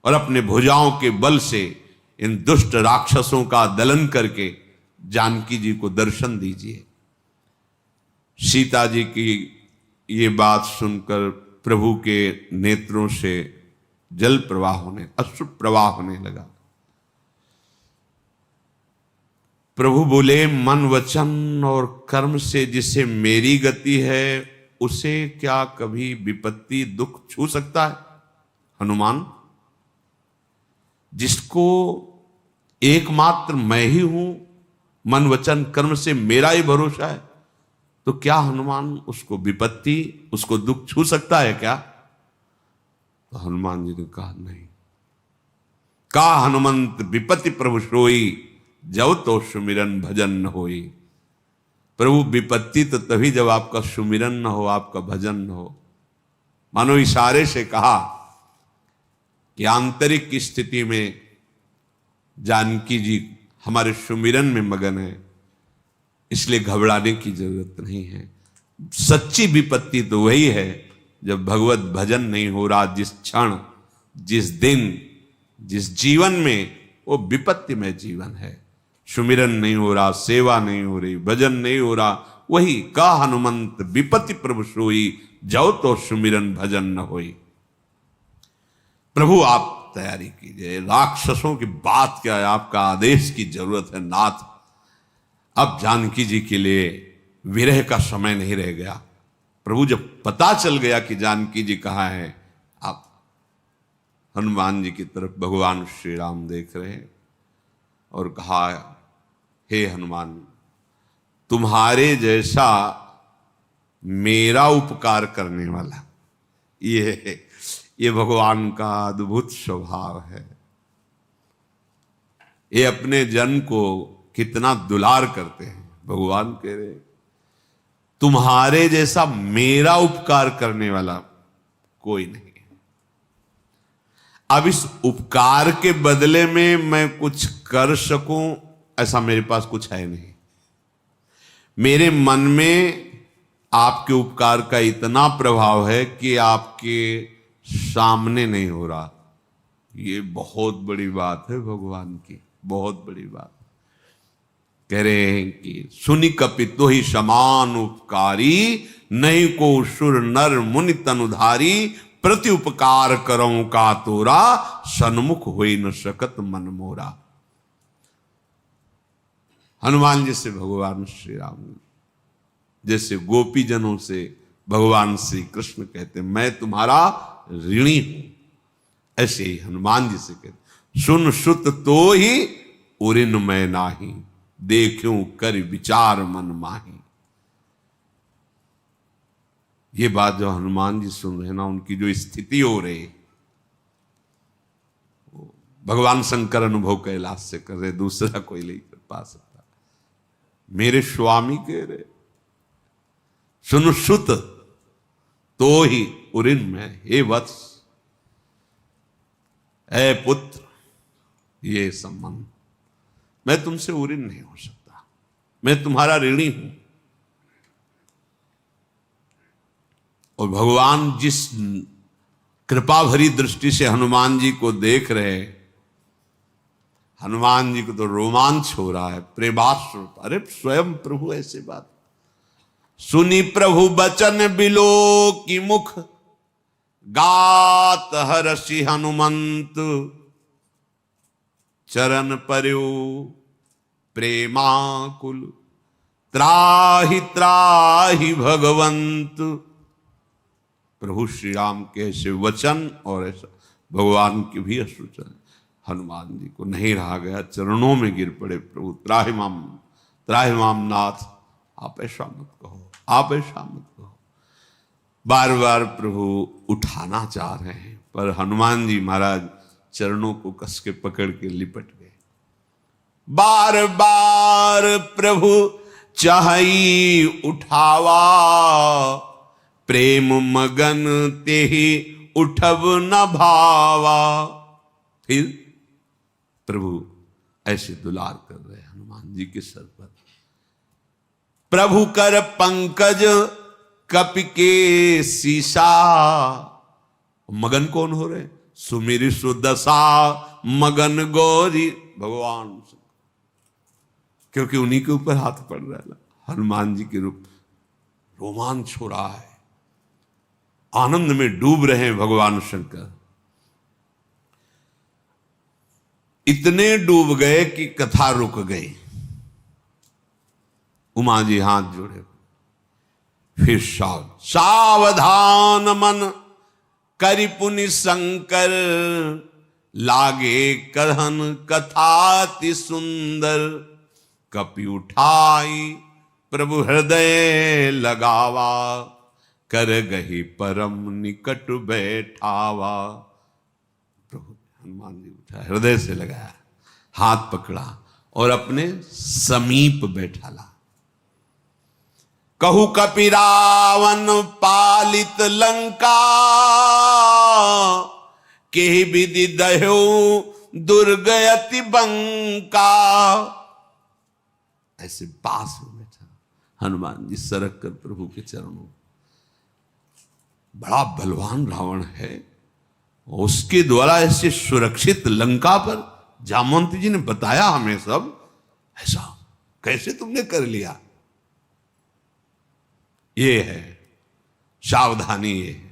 और अपने भुजाओं के बल से इन दुष्ट राक्षसों का दलन करके जानकी जी को दर्शन दीजिए। सीता जी की ये बात सुनकर प्रभु के नेत्रों से जल प्रवाह होने, अश्रु प्रवाह होने लगा। प्रभु बोले मन वचन और कर्म से जिसे मेरी गति है उसे क्या कभी विपत्ति दुख छू सकता है? हनुमान, जिसको एकमात्र मैं ही हूं, मन वचन कर्म से मेरा ही भरोसा है, तो क्या हनुमान उसको विपत्ति, उसको दुख छू सकता है क्या? तो हनुमान जी ने कहा नहीं। का हनुमंत विपत्ति प्रभु सोई, जब तो सुमिरन भजन न होई। प्रभु विपत्ति तो तभी जब आपका सुमिरन न हो, आपका भजन न हो। मानो इशारे से कहा कि आंतरिक की स्थिति में जानकी जी हमारे सुमिरन में मगन है, इसलिए घबराने की जरूरत नहीं है। सच्ची विपत्ति तो वही है जब भगवत भजन नहीं हो रहा, जिस क्षण, जिस दिन, जिस जीवन में वो विपत्ति में जीवन है, सुमिरन नहीं हो रहा, सेवा नहीं हो रही, भजन नहीं हो रहा, वही का हनुमंत विपत्ति प्रभु सोई, जाओ तो सुमिरन भजन न होई। प्रभु आप तैयारी कीजिए, राक्षसों की बात क्या है, आपका आदेश की जरूरत है नाथ। अब जानकी जी के लिए विरह का समय नहीं रह गया। प्रभु जब पता चल गया कि जानकी जी कहाँ है, आप हनुमान जी की तरफ भगवान श्री राम देख रहे हैं और कहा हे हनुमान, तुम्हारे जैसा मेरा उपकार करने वाला, ये भगवान का अद्भुत स्वभाव है। ये अपने जन को कितना दुलार करते हैं। भगवान कह रहे तुम्हारे जैसा मेरा उपकार करने वाला कोई नहीं। अब इस उपकार के बदले में मैं कुछ कर सकूं ऐसा मेरे पास कुछ है नहीं। मेरे मन में आपके उपकार का इतना प्रभाव है कि आपके सामने नहीं हो रहा। ये बहुत बड़ी बात है भगवान की, बहुत बड़ी बात। कह रहे हैं कि सुनि कपितो ही समान उपकारी, नहीं को सुर नर मुनि तनुधारी, प्रति उपकार करऊं का तोरा, सन्मुख होई न सकत मन मोरा। हनुमान जी से भगवान श्री राम, जैसे गोपी जनों से भगवान श्री कृष्ण कहते मैं तुम्हारा ऋणी हूं, ऐसे ही हनुमान जी से कहते सुन सुत तो ही उरिन मैं नाही, देखूं कर विचार मन माही। ये बात जो हनुमान जी सुन रहे ना, उनकी जो स्थिति हो रही, भगवान शंकर अनुभव कैलाश से कर रहे, दूसरा कोई नहीं कर पा सकता। मेरे स्वामी कह रहे सुन सुत तो ही उरिन में, हे वत्स, ऐ पुत्र, ये संबंध, मैं तुमसे ऋणी नहीं हो सकता, मैं तुम्हारा ऋणी हूं। और भगवान जिस कृपा भरी दृष्टि से हनुमान जी को देख रहे, हनुमान जी को तो रोमांच हो रहा है, प्रेमाश्रु। अरे स्वयं प्रभु ऐसे बात सुनी, प्रभु बचन बिलो की मुख, गात हर्षि हनुमंत, चरण पर्यो प्रेमाकुल, त्राहि त्राहि भगवंत। प्रभु श्री राम के ऐसे वचन और ऐसा भगवान की भी अश्रुचन, हनुमान जी को नहीं रहा गया, चरणों में गिर पड़े। प्रभु त्राहि माम नाथ, आप ऐसा मत कहो, आप ऐसा मत कहो। बार बार प्रभु उठाना चाह रहे हैं, पर हनुमान जी महाराज चरणों को कस के पकड़ के लिपट गए। बार बार प्रभु चाही उठावा, प्रेम मगन तेहि उठब न भावा। फिर प्रभु ऐसे दुलार कर रहे हैं हनुमान जी के सर पर। प्रभु कर पंकज कपि के सीसा, मगन कौन हो रहे? सुमिर सुदशा मगन गौरी, भगवान, क्योंकि उन्हीं के ऊपर हाथ पड़ रहा है। हनुमान जी के रूप रोमांच हो रहा है, आनंद में डूब रहे हैं भगवान शंकर। इतने डूब गए कि कथा रुक गई। उमा जी हाथ जोड़े, फिर सावधान मन करि पुनि शंकर, लागे कहन कथाति सुंदर, कपि उठाई प्रभु हृदय लगावा, कर गही परम निकट बैठावा। प्रभु हनुमान जी उठा, हृदय से लगाया, हाथ पकड़ा और अपने समीप बैठाला। कहु कपि रावण पालित लंका, के विधि दह्यो दुर्गयति बंका। ऐसे पास में बैठा हनुमान जी, सरक कर प्रभु के चरणों। बड़ा बलवान रावण है, उसके द्वारा ऐसे सुरक्षित लंका पर, जामवंत जी ने बताया हमें सब, ऐसा कैसे तुमने कर लिया? ये है सावधानी, ये है।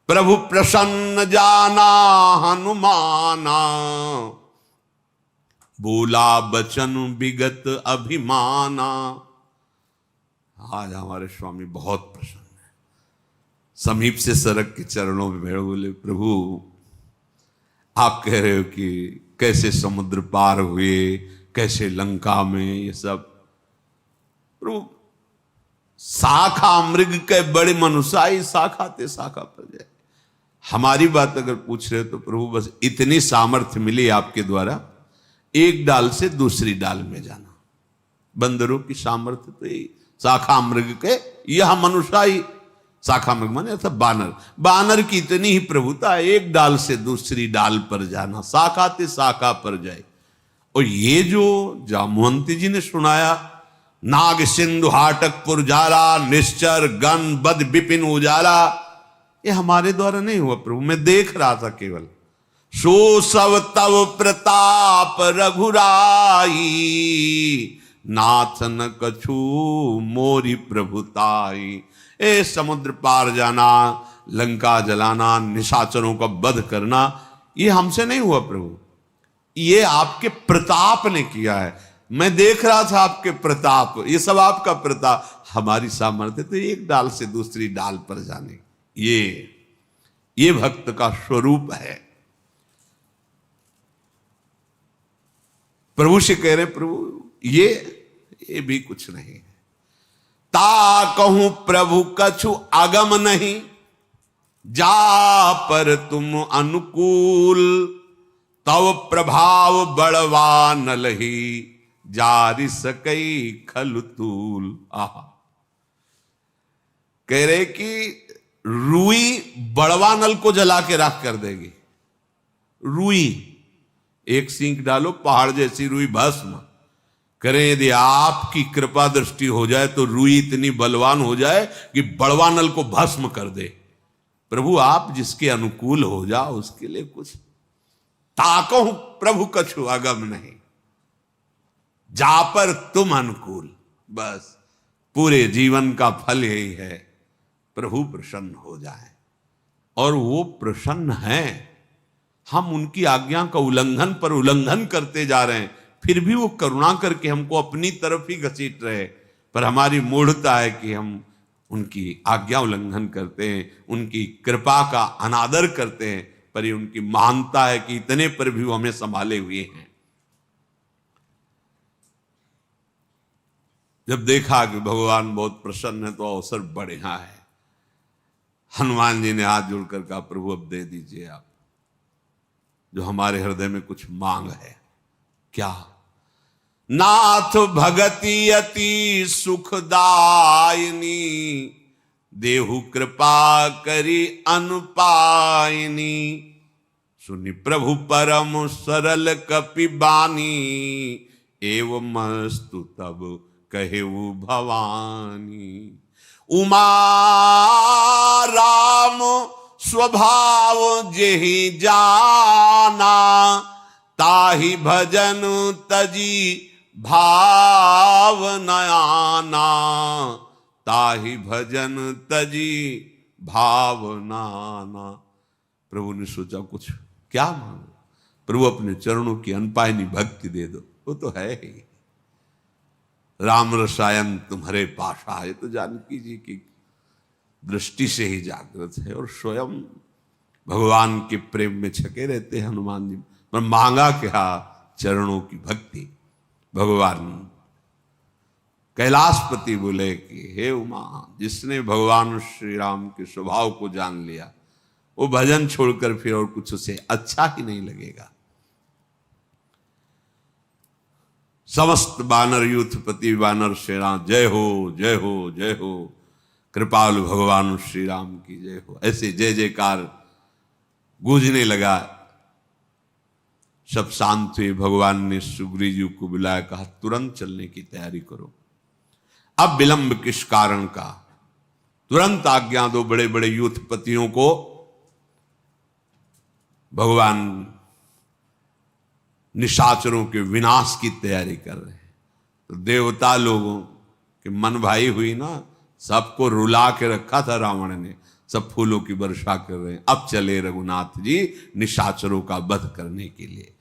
प्रभु प्रसन्न जाना हनुमाना, बोला बचन विगत अभिमाना। आज हमारे स्वामी बहुत प्रसन्न है, समीप से सरक के चरणों में बैठ बोले, प्रभु आप कह रहे हो कि कैसे समुद्र पार हुए, कैसे लंका में, ये सब। प्रभु शाखा मृग के बड़े मनुष्य, शाखा ते शाखा पर जाए। हमारी बात अगर पूछ रहे हो तो प्रभु बस इतनी सामर्थ्य मिली आपके द्वारा, एक डाल से दूसरी डाल में जाना। बंदरों की सामर्थ्य तो यही, शाखा मृग के, यह मनुष्य, शाखा मृग माने अर्थात बानर, बानर की इतनी ही प्रभुता, एक डाल से दूसरी डाल पर जाना, शाखा ते शाखा पर जाए। और ये जो जामवंत जी ने सुनाया, नाग सिंधु हाटक पुरजाला, निश्चर गण बद विपिन उजाला, ये हमारे द्वारा नहीं हुआ प्रभु, मैं देख रहा था केवल। सो सब तव प्रताप रघुराई, नाथ न कछु मोरी प्रभुताई। ए समुद्र पार जाना, लंका जलाना, निशाचरों का वध करना, ये हमसे नहीं हुआ प्रभु, ये आपके प्रताप ने किया है। मैं देख रहा था आपके प्रताप, ये सब आपका प्रताप। हमारी सामर्थ्य तो एक डाल से दूसरी डाल पर जाने, ये भक्त का स्वरूप है। प्रभु से कह रहे, प्रभु ये भी कुछ नहीं है। ता कहूं प्रभु कछु अगम नहीं, जा पर तुम अनुकूल, तव प्रभाव बड़वा न लही, जारी सकई खलतूल। आहा, कह रहे कि रुई बड़वा नल को जला के राख कर देगी। रुई एक सींग डालो, पहाड़ जैसी रुई भस्म करें। यदि आपकी कृपा दृष्टि हो जाए तो रुई इतनी बलवान हो जाए कि बड़वानल को भस्म कर दे। प्रभु आप जिसके अनुकूल हो जाओ उसके लिए कुछ ताको प्रभु कछु अगम नहीं, जा पर तुम अनुकूल। बस पूरे जीवन का फल यही है, प्रभु प्रसन्न हो जाए। और वो प्रसन्न हैं। हम उनकी आज्ञा का उल्लंघन पर उल्लंघन करते जा रहे हैं, फिर भी वो करुणा करके हमको अपनी तरफ ही घसीट रहे। पर हमारी मूढ़ता है कि हम उनकी आज्ञा उल्लंघन करते हैं, उनकी कृपा का अनादर करते हैं। पर ये उनकी महानता है कि इतने पर भी वो हमें संभाले हुए हैं। जब देखा कि भगवान बहुत प्रसन्न है तो अवसर बढ़िया है। हनुमान जी ने हाथ जोड़कर कहा, प्रभु अब दे दीजिए आप, जो हमारे हृदय में कुछ मांग है। क्या? नाथ भगति अति सुखदायिनी, देहु कृपा करी अनुपायनी। सुनि प्रभु परम सरल कपि बानी, एवं मस्तु तब कहेऊ भवानी। उमा राम स्वभाव जेहि जाना, ताहि भजन तजी भाव नयाना, ताहि भजन तजी भाव नाना। प्रभु ने सोचा कुछ क्या मांगो? प्रभु अपने चरणों की अनपायनी भक्ति दे दो, वो तो है ही। राम रसायन तुम्हारे पास आए, तो जानकी जी की दृष्टि से ही जागृत है और स्वयं भगवान के प्रेम में छके रहते हैं हनुमान जी। पर मांगा क्या? चरणों की भक्ति। भगवान कैलाशपति बोले कि हे उमा, जिसने भगवान श्री राम के स्वभाव को जान लिया वो भजन छोड़कर फिर और कुछ उसे अच्छा ही नहीं लगेगा। समस्त बानर यूथपति बानर सेना जय हो जय हो जय हो, कृपालु भगवान श्री राम की जय हो। ऐसे जय जयकार गूंजने लगा। सब शांत हुए। भगवान ने सुग्रीव जी को बुलाया, कहा तुरंत चलने की तैयारी करो, अब विलंब किस कारण का। तुरंत आज्ञा दो बड़े बड़े यूथपतियों को। भगवान निशाचरों के विनाश की तैयारी कर रहे हैं। तो देवता लोगों के मन भाई हुई ना, सबको रुला के रखा था रावण ने, सब फूलों की वर्षा कर रहे हैं। अब चले रघुनाथ जी निशाचरों का वध करने के लिए।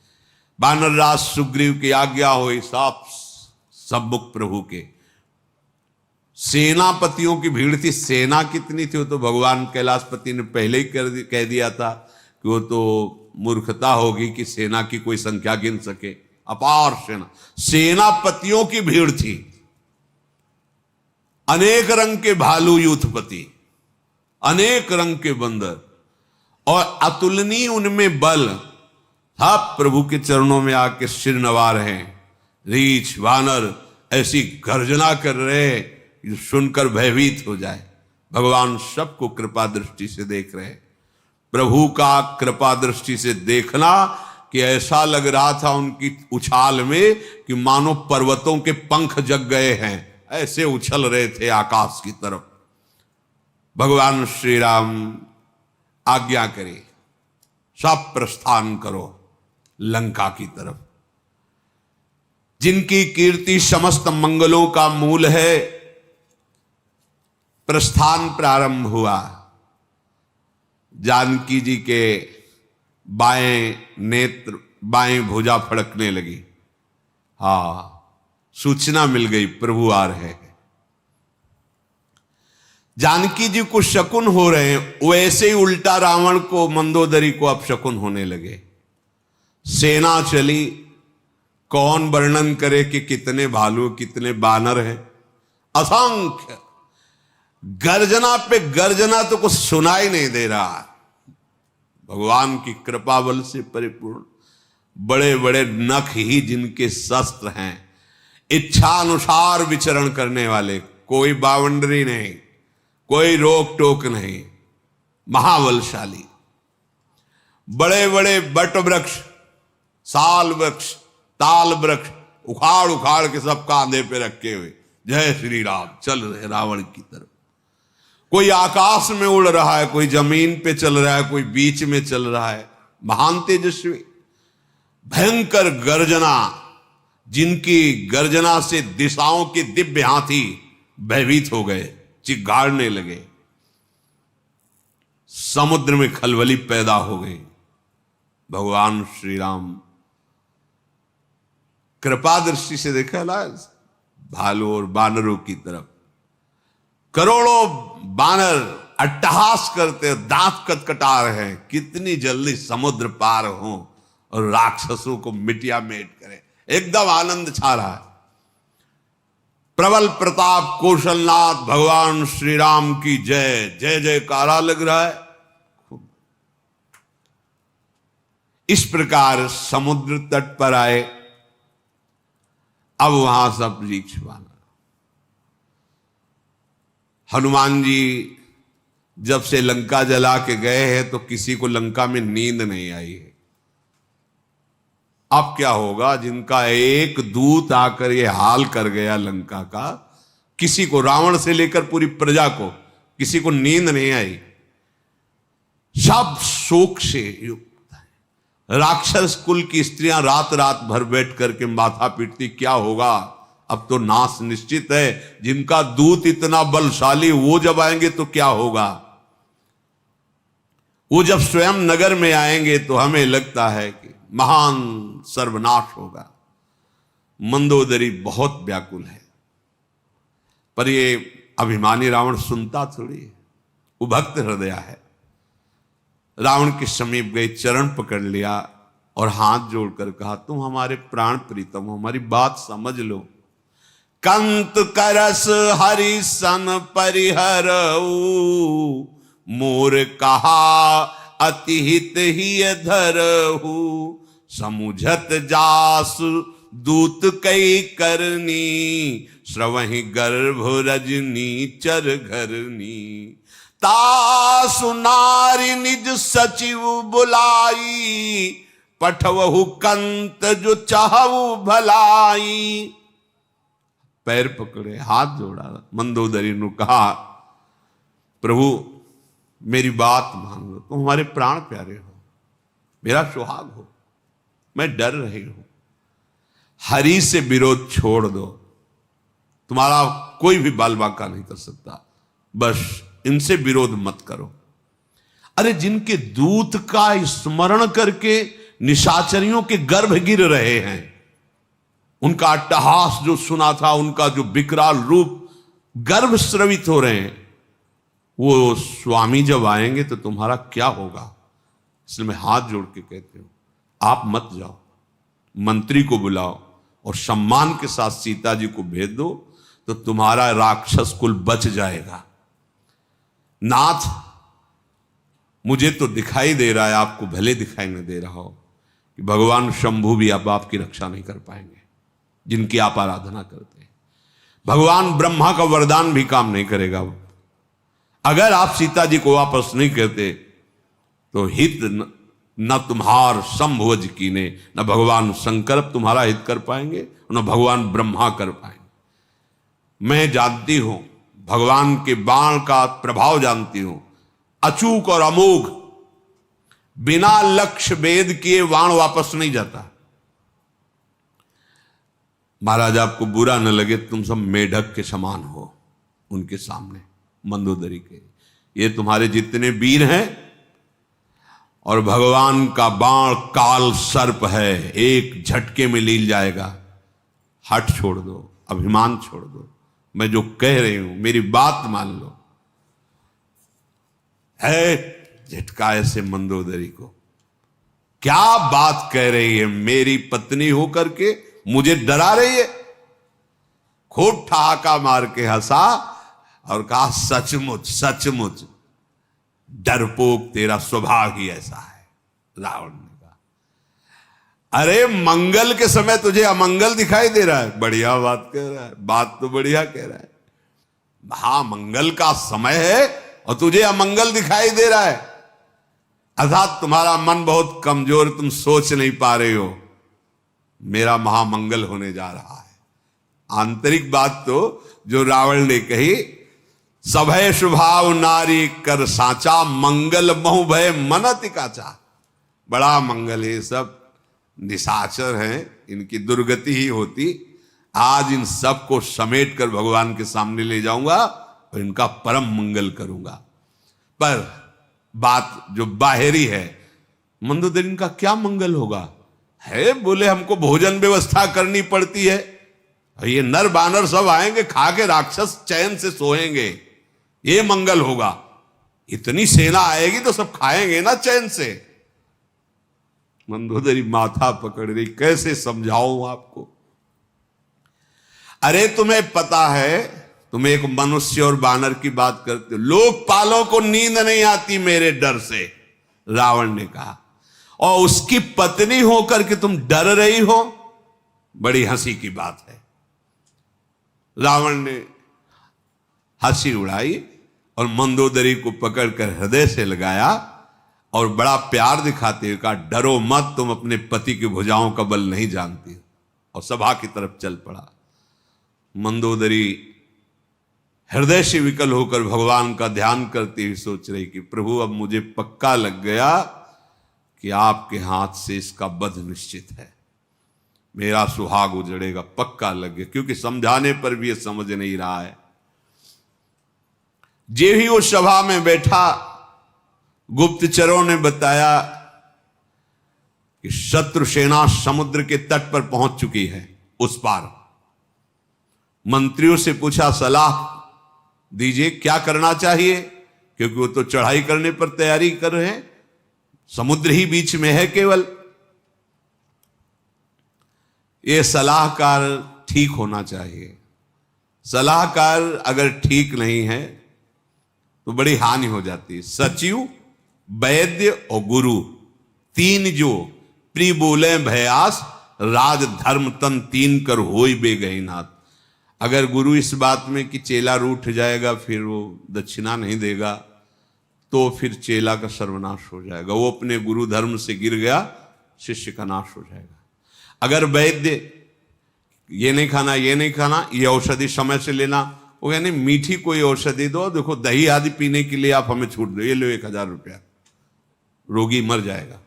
वानर राज सुग्रीव की आज्ञा हुई, सब सम्मुख प्रभु के। सेनापतियों की भीड़ थी। सेना कितनी थी वो तो भगवान कैलाशपति ने पहले ही कह दिया था कि वो तो मूर्खता होगी कि सेना की कोई संख्या गिन सके। अपार सेना, सेनापतियों की भीड़ थी। अनेक रंग के भालू यूथपति, अनेक रंग के बंदर और अतुलनीय उनमें बल। सब प्रभु के चरणों में आके सिर नवा रहे हैं। रीछ वानर ऐसी गर्जना कर रहे हैं जो सुनकर भयभीत हो जाए। भगवान सबको कृपा दृष्टि से देख रहे हैं। प्रभु का कृपा दृष्टि से देखना कि ऐसा लग रहा था उनकी उछाल में कि मानो पर्वतों के पंख जग गए हैं, ऐसे उछल रहे थे आकाश की तरफ। भगवान श्री राम आज्ञा करे, सब प्रस्थान करो लंका की तरफ। जिनकी कीर्ति समस्त मंगलों का मूल है, प्रस्थान प्रारंभ हुआ। जानकी जी के बाएं नेत्र, बाएं भुजा फड़कने लगी। हाँ, सूचना मिल गई प्रभु आ रहे हैं। जानकी जी को शकुन हो रहे हैं, वैसे ही उल्टा रावण को, मंदोदरी को अब शकुन होने लगे। सेना चली, कौन वर्णन करे कि कितने भालू कितने बानर हैं, असंख्य। गर्जना पे गर्जना तो कुछ सुनाई नहीं दे रहा। भगवान की कृपा बल से परिपूर्ण बड़े बड़े नख ही जिनके शस्त्र हैं, इच्छा अनुसार विचरण करने वाले, कोई बावंडरी नहीं, कोई रोक टोक नहीं, महाबलशाली। बड़े बड़े वट वृक्ष साल वृक्ष, ताल वृक्ष उखाड़ उखाड़ के सब कांधे पे रखे हुए, जय श्री राम चल रहे रावण की तरफ। कोई आकाश में उड़ रहा है, कोई जमीन पे चल रहा है, कोई बीच में चल रहा है। महान तेजस्वी, भयंकर गर्जना, जिनकी गर्जना से दिशाओं के दिव्य हाथी भयभीत हो गए, चिघाड़ने लगे। समुद्र में खलबली पैदा हो गई। भगवान श्री राम कृपा दृष्टि से देखा ना भालू और बानरों की तरफ। करोड़ों बानर अट्टहास करते, दांत कटकटा रहे हैं, कितनी जल्दी समुद्र पार हो और राक्षसों को मिटिया मेट करें। एकदम आनंद छा रहा है। प्रबल प्रताप कौशलनाथ भगवान श्री राम की जय जय जयकारा लग रहा है। इस प्रकार समुद्र तट पर आए। अब वहां सब रीछ बाना। हनुमान जी जब से लंका जला के गए हैं तो किसी को लंका में नींद नहीं आई है। अब क्या होगा? जिनका एक दूत आकर ये हाल कर गया लंका का, किसी को, रावण से लेकर पूरी प्रजा को, किसी को नींद नहीं आई। सब शोक से युक्त है। राक्षस कुल की स्त्रियां रात रात भर बैठ करके माथा पीटती, क्या होगा, अब तो नाश निश्चित है। जिनका दूत इतना बलशाली, वो जब आएंगे तो क्या होगा। वो जब स्वयं नगर में आएंगे तो हमें लगता है कि महान सर्वनाश होगा। मंदोदरी बहुत व्याकुल है, पर ये अभिमानी रावण सुनता थोड़ी है। वो भक्त हृदय है। रावण के समीप गए, चरण पकड़ लिया और हाथ जोड़कर कहा, तुम हमारे प्राण प्रीतम हो, हमारी बात समझ लो। कंत करस हरि सन परिहरऊ, मोर कहा अति हित ही धरहु। समुझत जास दूत कई करनी, श्रवहि गर्भ रजनी चर घरनी। तासु नारी निज सचिव बुलाई, पठवहु कंत जो चाहु भलाई। पैर पकड़े, हाथ जोड़ा, मंदोदरी ने कहा, प्रभु मेरी बात मान लो, तुम हमारे प्राण प्यारे हो, मेरा सुहाग हो, मैं डर रही हूं। हरि से विरोध छोड़ दो, तुम्हारा कोई भी बाल बांका नहीं कर सकता, बस इनसे विरोध मत करो। अरे जिनके दूत का स्मरण करके निशाचरियों के गर्भ गिर रहे हैं, उनका अट्टहास जो सुना था, उनका जो विकराल रूप, गर्भ स्रवित हो रहे हैं, वो स्वामी जब आएंगे तो तुम्हारा क्या होगा। इसलिए मैं हाथ जोड़ के कहती हूं, आप मत जाओ, मंत्री को बुलाओ और सम्मान के साथ सीता जी को भेज दो, तो तुम्हारा राक्षस कुल बच जाएगा। नाथ, मुझे तो दिखाई दे रहा है, आपको भले दिखाई न दे रहा हो, कि भगवान शंभु भी अब आपकी रक्षा नहीं कर पाएंगे, जिनकी आप आराधना करते हैं। भगवान ब्रह्मा का वरदान भी काम नहीं करेगा। अगर आप सीता जी को वापस नहीं करते तो हित न तुम्हार संभोज कीने, न भगवान शंकर तुम्हारा हित कर पाएंगे, न भगवान ब्रह्मा कर पाएंगे। मैं जानती हूं, भगवान के बाण का प्रभाव जानती हूं, अचूक और अमोघ, बिना लक्ष्य भेद किए बाण वापस नहीं जाता। महाराज आपको बुरा न लगे, तुम सब मेढक के समान हो उनके सामने, मंदोदरी के। ये तुम्हारे जितने वीर हैं, और भगवान का बाण काल सर्प है, एक झटके में लील जाएगा। हट छोड़ दो, अभिमान छोड़ दो, मैं जो कह रही हूं मेरी बात मान लो। है झटका ऐसे मंदोदरी को, क्या बात कह रही है, मेरी पत्नी होकर के मुझे डरा रही है। खूब ठहाका मार के हंसा और कहा, सचमुच सचमुच डरपोक, तेरा स्वभाव ही ऐसा है। रावण ने कहा, अरे मंगल के समय तुझे अमंगल दिखाई दे रहा है, बढ़िया बात कह रहा है, बात तो बढ़िया कह रहा है। हाँ, मंगल का समय है और तुझे अमंगल दिखाई दे रहा है, अर्थात तुम्हारा मन बहुत कमजोर, तुम सोच नहीं पा रहे हो। मेरा महामंगल होने जा रहा है। आंतरिक बात तो जो रावण ने कही, सभय स्वभाव नारी कर साचा, मंगल महु भय मनति काचा। बड़ा मंगल है, सब निशाचर हैं, इनकी दुर्गति ही होती। आज इन सब को समेट कर भगवान के सामने ले जाऊंगा और इनका परम मंगल करूंगा। पर बात जो बाहरी है, मंदोदरी इनका क्या मंगल होगा? है बोले हमको भोजन व्यवस्था करनी पड़ती है, ये नर बानर सब आएंगे, खा के राक्षस चैन से सोएंगे, ये मंगल होगा। इतनी सेना आएगी तो सब खाएंगे ना चैन से। मंदोदरी माथा पकड़ रही, कैसे समझाऊं आपको? अरे तुम्हें पता है, तुम एक मनुष्य और बानर की बात करते हो, लोकपालों को नींद नहीं आती मेरे डर से, रावण ने कहा, और उसकी पत्नी होकर के तुम डर रही हो, बड़ी हंसी की बात है। रावण ने हंसी उड़ाई और मंदोदरी को पकड़कर हृदय से लगाया और बड़ा प्यार दिखाते हुए कहा, डरो मत, तुम अपने पति की भुजाओं का बल नहीं जानती, और सभा की तरफ चल पड़ा। मंदोदरी हृदय से विकल होकर भगवान का ध्यान करते हुए सोच रही कि प्रभु अब मुझे पक्का लग गया कि आपके हाथ से इसका वध निश्चित है, मेरा सुहाग उजड़ेगा, पक्का लग गया, क्योंकि समझाने पर भी ये समझ नहीं रहा है। जे ही वो सभा में बैठा, गुप्तचरों ने बताया कि शत्रु सेना समुद्र के तट पर पहुंच चुकी है, उस पार। मंत्रियों से पूछा, सलाह दीजिए क्या करना चाहिए, क्योंकि वो तो चढ़ाई करने पर तैयारी कर रहे हैं, समुद्र ही बीच में है केवल। ये सलाहकार ठीक होना चाहिए। सलाहकार अगर ठीक नहीं है तो बड़ी हानि हो जाती है। सचिव, वैद्य और गुरु, तीन जो प्रिय बोले भयास, राज धर्म तन तीन कर होई बेगहीनाथ। अगर गुरु इस बात में कि चेला रूठ जाएगा, फिर वो दक्षिणा नहीं देगा, तो फिर चेला का सर्वनाश हो जाएगा। वो अपने गुरु धर्म से गिर गया, शिष्य का नाश हो जाएगा। अगर वैद्य ये नहीं खाना, ये नहीं खाना, ये औषधि समय से लेना, वो यानी मीठी कोई औषधि दो, देखो दही आदि पीने के लिए आप हमें छूट दो, ये लो 1000 रुपया, रोगी मर जाएगा।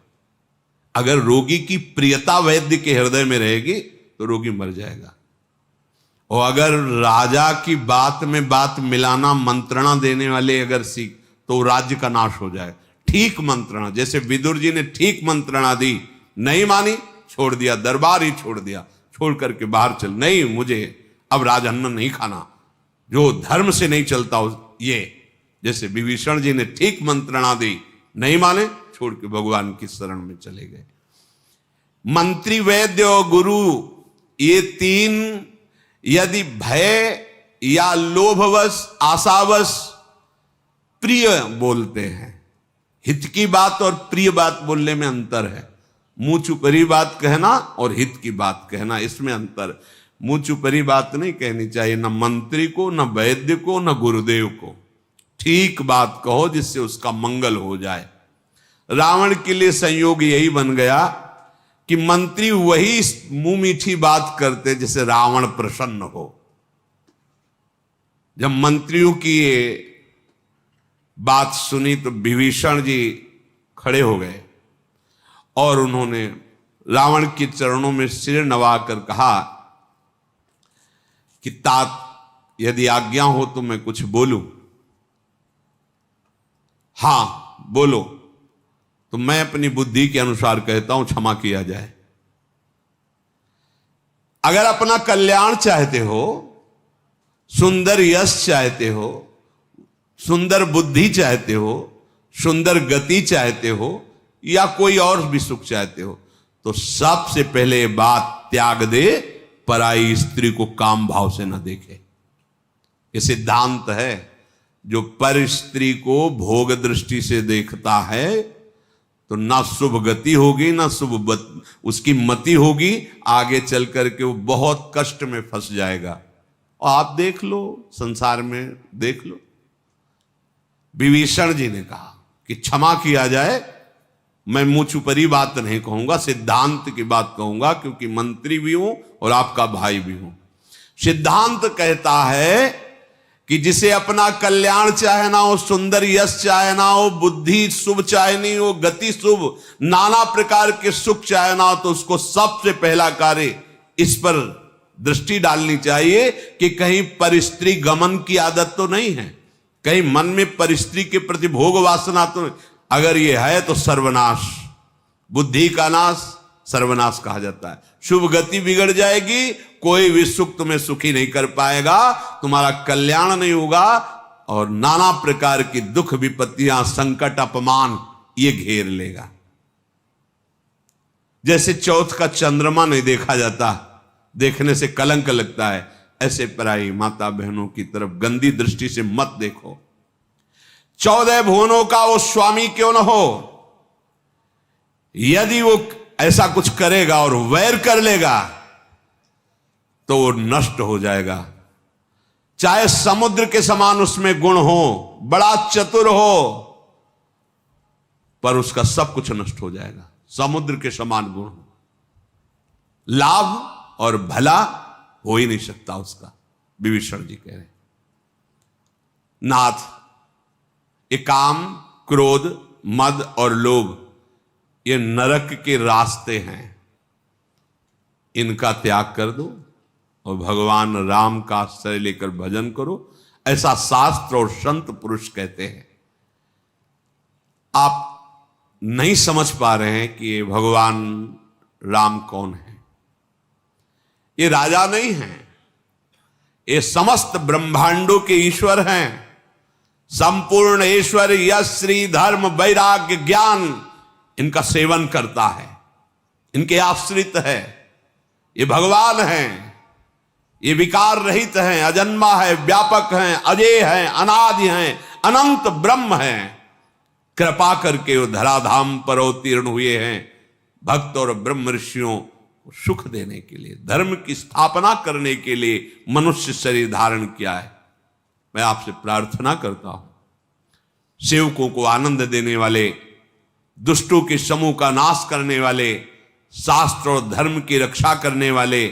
अगर रोगी की प्रियता वैद्य के हृदय में रहेगी तो रोगी मर जाएगा। और अगर राजा की बात में बात मिलाना, मंत्रणा देने वाले अगर सीख, तो राज्य का नाश हो जाए। ठीक मंत्रणा, जैसे विदुर जी ने ठीक मंत्रणा दी, नहीं मानी, छोड़ दिया, दरबार ही छोड़ दिया, छोड़ करके बाहर चल, नहीं मुझे अब राजअन्न नहीं खाना, जो धर्म से नहीं चलता ये। जैसे विभीषण जी ने ठीक मंत्रणा दी, नहीं माने, छोड़ के भगवान की शरण में चले गए। मंत्री, वैद्य और गुरु, ये तीन यदि भय या लोभवश, आशावश प्रिय बोलते हैं, हित की बात और प्रिय बात बोलने में अंतर है। मुंह चुपरी बात कहना और हित की बात कहना, इसमें अंतर। मुंह चुपरी बात नहीं कहनी चाहिए, न मंत्री को, न वैद्य को, न गुरुदेव को। ठीक बात कहो जिससे उसका मंगल हो जाए। रावण के लिए संयोग यही बन गया कि मंत्री वही मुंह मीठी बात करते जिससे रावण प्रसन्न हो। जब मंत्रियों की ये बात सुनी तो विभीषण जी खड़े हो गए और उन्होंने रावण के चरणों में सिर नवाकर कहा कि तात, यदि आज्ञा हो तो मैं कुछ बोलूं। हां बोलो। तो मैं अपनी बुद्धि के अनुसार कहता हूं, क्षमा किया जाए। अगर अपना कल्याण चाहते हो, सुंदर यश चाहते हो, सुंदर बुद्धि चाहते हो, सुंदर गति चाहते हो, या कोई और भी सुख चाहते हो, तो सबसे पहले ये बात त्याग दे, पराई स्त्री को काम भाव से न देखे। ये सिद्धांत है। जो पर स्त्री को भोग दृष्टि से देखता है तो ना शुभ गति होगी, ना शुभ उसकी मति होगी, आगे चल करके वो बहुत कष्ट में फंस जाएगा। और आप देख लो, संसार में देख लो। विभीषण जी ने कहा कि क्षमा किया जाए, मैं मुंह छुपरी बात नहीं कहूंगा, सिद्धांत की बात कहूंगा, क्योंकि मंत्री भी हूं और आपका भाई भी हूं। सिद्धांत कहता है कि जिसे अपना कल्याण चाहना हो, सुंदर यश चाहना हो, बुद्धि शुभ चाहनी हो, गति शुभ, नाना प्रकार के सुख चाहना हो, तो उसको सबसे पहला कार्य इस पर दृष्टि डालनी चाहिए कि कहीं परस्त्री गमन की आदत तो नहीं है, कहीं मन में परस्त्री के प्रति भोग वासना तो नहीं। अगर ये है तो सर्वनाश, बुद्धि का नाश सर्वनाश कहा जाता है। शुभ गति बिगड़ जाएगी, कोई भी सुख तुम्हें सुखी नहीं कर पाएगा, तुम्हारा कल्याण नहीं होगा और नाना प्रकार की दुख विपत्तियां, संकट, अपमान ये घेर लेगा। जैसे चौथ का चंद्रमा नहीं देखा जाता, देखने से कलंक लगता है, ऐसे पराई माता बहनों की तरफ गंदी दृष्टि से मत देखो। 14 भुवनों का वो स्वामी क्यों न हो, यदि वो ऐसा कुछ करेगा और वैर कर लेगा तो वो नष्ट हो जाएगा। चाहे समुद्र के समान उसमें गुण हो, बड़ा चतुर हो, पर उसका सब कुछ नष्ट हो जाएगा। समुद्र के समान गुण हो, लाभ और भला हो ही नहीं सकता उसका। विभीषण जी कह रहे, नाथ, ये काम, क्रोध, मद और लोभ ये नरक के रास्ते हैं, इनका त्याग कर दो और भगवान राम का आश्रय लेकर भजन करो, ऐसा शास्त्र और संत पुरुष कहते हैं। आप नहीं समझ पा रहे हैं कि ये भगवान राम कौन है। ये राजा नहीं हैं, ये समस्त ब्रह्मांडों के ईश्वर हैं। संपूर्ण ईश्वर यश, श्री, धर्म, वैराग्य, ज्ञान इनका सेवन करता है, इनके आश्रित है। ये भगवान हैं, ये विकार रहित हैं, अजन्मा है, व्यापक हैं, अजय हैं, अनादि हैं, अनंत ब्रह्म हैं। कृपा करके वो धराधाम पर अवतीर्ण हुए हैं भक्त और ब्रह्म ऋषियों को सुख देने के लिए, धर्म की स्थापना करने के लिए मनुष्य शरीर धारण किया है। मैं आपसे प्रार्थना करता हूं, सेवकों को आनंद देने वाले, दुष्टों के समूह का नाश करने वाले, शास्त्र और धर्म की रक्षा करने वाले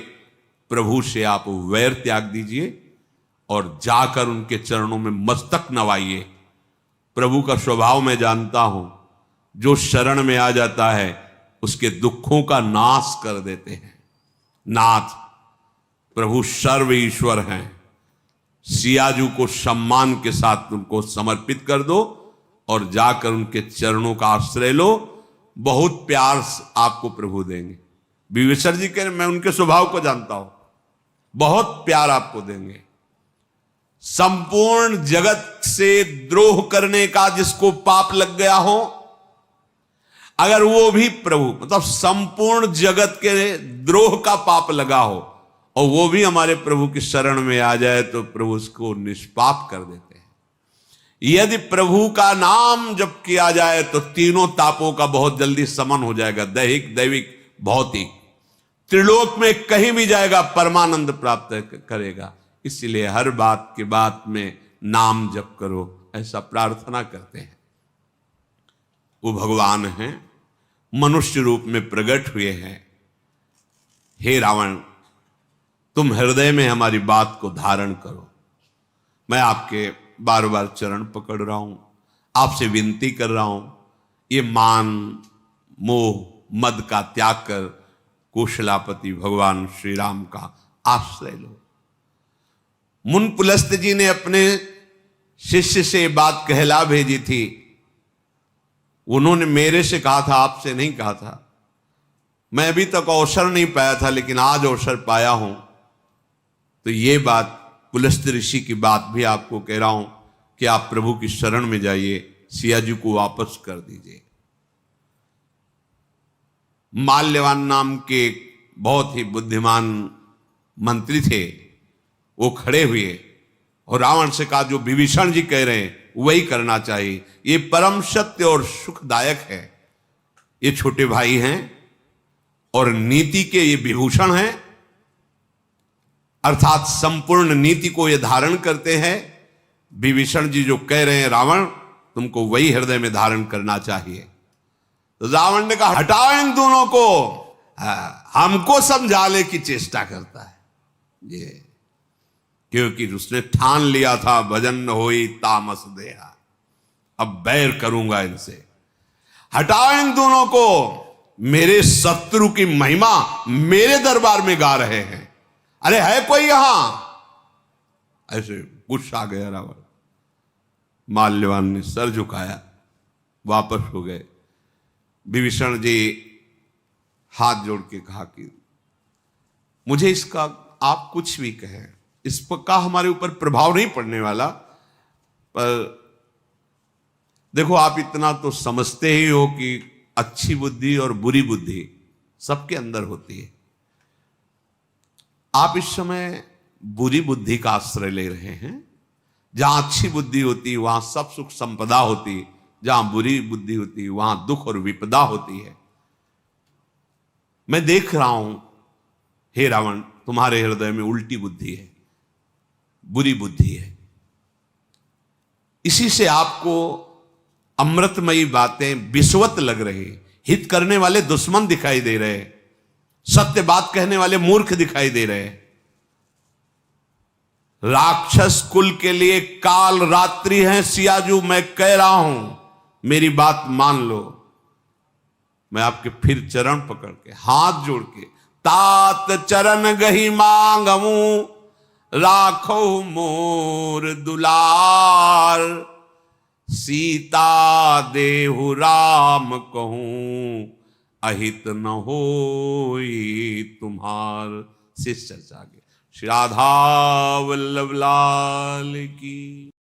प्रभु से आप वैर त्याग दीजिए और जाकर उनके चरणों में मस्तक नवाइए। प्रभु का स्वभाव मैं जानता हूं, जो शरण में आ जाता है उसके दुखों का नाश कर देते हैं। नाथ, प्रभु सर्व ईश्वर हैं। सियाजू को सम्मान के साथ उनको समर्पित कर दो और जाकर उनके चरणों का आश्रय लो। बहुत प्यार आपको प्रभु देंगे। विभीषण जी कह रहे, मैं उनके स्वभाव को जानता हूं, बहुत प्यार आपको देंगे। संपूर्ण जगत से द्रोह करने का जिसको पाप लग गया हो, अगर वो भी प्रभु, मतलब संपूर्ण जगत के द्रोह का पाप लगा हो और वो भी हमारे प्रभु की शरण में आ जाए तो प्रभु उसको निष्पाप कर देते हैं। यदि प्रभु का नाम जप किया जाए तो तीनों तापों का बहुत जल्दी समन हो जाएगा, दैहिक, दैविक, भौतिक। त्रिलोक में कहीं भी जाएगा परमानंद प्राप्त करेगा। इसलिए हर बात के बात में नाम जप करो, ऐसा प्रार्थना करते हैं। वो भगवान हैं, मनुष्य रूप में प्रकट हुए हैं। हे रावण, तुम हृदय में हमारी बात को धारण करो। मैं आपके बार बार चरण पकड़ रहा हूं, आपसे विनती कर रहा हूं, ये मान, मोह, मद का त्याग कर कौशलापति भगवान श्री राम का आश्रय लो। मुन पुलस्त जी ने अपने शिष्य से बात कहला भेजी थी। उन्होंने मेरे से कहा था, आपसे नहीं कहा था। मैं अभी तक अवसर नहीं पाया था, लेकिन आज अवसर पाया हूं। तो ये बात, पुलस्त ऋषि की बात भी आपको कह रहा हूं कि आप प्रभु की शरण में जाइए, सियाजी को वापस कर दीजिए। माल्यवान नाम के बहुत ही बुद्धिमान मंत्री थे, वो खड़े हुए और रावण से कहा, जो विभीषण जी कह रहे हैं वही करना चाहिए, ये परम सत्य और सुखदायक है। ये छोटे भाई हैं और नीति के ये विभूषण हैं, अर्थात संपूर्ण नीति को ये धारण करते हैं। विभीषण जी जो कह रहे हैं, रावण तुमको वही हृदय में धारण करना चाहिए। रावण ने कहा हटाओ इन दोनों को। हमको समझाने की चेष्टा करता है ये, क्योंकि उसने ठान लिया था भजन न होई तामस देहा, अब बैर करूंगा इनसे। हटाओ इन दोनों को, मेरे शत्रु की महिमा मेरे दरबार में गा रहे हैं। अरे है कोई यहां? ऐसे गुस्सा गया रावण। माल्यवान ने सर झुकाया, वापस हो गए। विभीषण जी हाथ जोड़ के कहा कि मुझे इसका आप कुछ भी कहें, इस का हमारे ऊपर प्रभाव नहीं पड़ने वाला, पर देखो आप इतना तो समझते ही हो कि अच्छी बुद्धि और बुरी बुद्धि सबके अंदर होती है। आप इस समय बुरी बुद्धि का आश्रय ले रहे हैं। जहां अच्छी बुद्धि होती वहां सब सुख संपदा होती, जहां बुरी बुद्धि होती वहां दुख और विपदा होती है। मैं देख रहा हूं हे रावण, तुम्हारे हृदय में उल्टी बुद्धि है, बुरी बुद्धि है। इसी से आपको अमृतमयी बातें विषवत लग रही, हित करने वाले दुश्मन दिखाई दे रहे, सत्य बात कहने वाले मूर्ख दिखाई दे रहे। राक्षस कुल के लिए काल रात्रि है सियाजू, मैं कह रहा हूं, मेरी बात मान लो। मैं आपके फिर चरण पकड़ के हाथ जोड़ के तात चरण गही मांगमू, राखो मोर दुलार, सीता देहु राम कहूं, अहित न होई तुम्हार। शिष्य चर्चा के श्री राधा वल्लभ लाल की।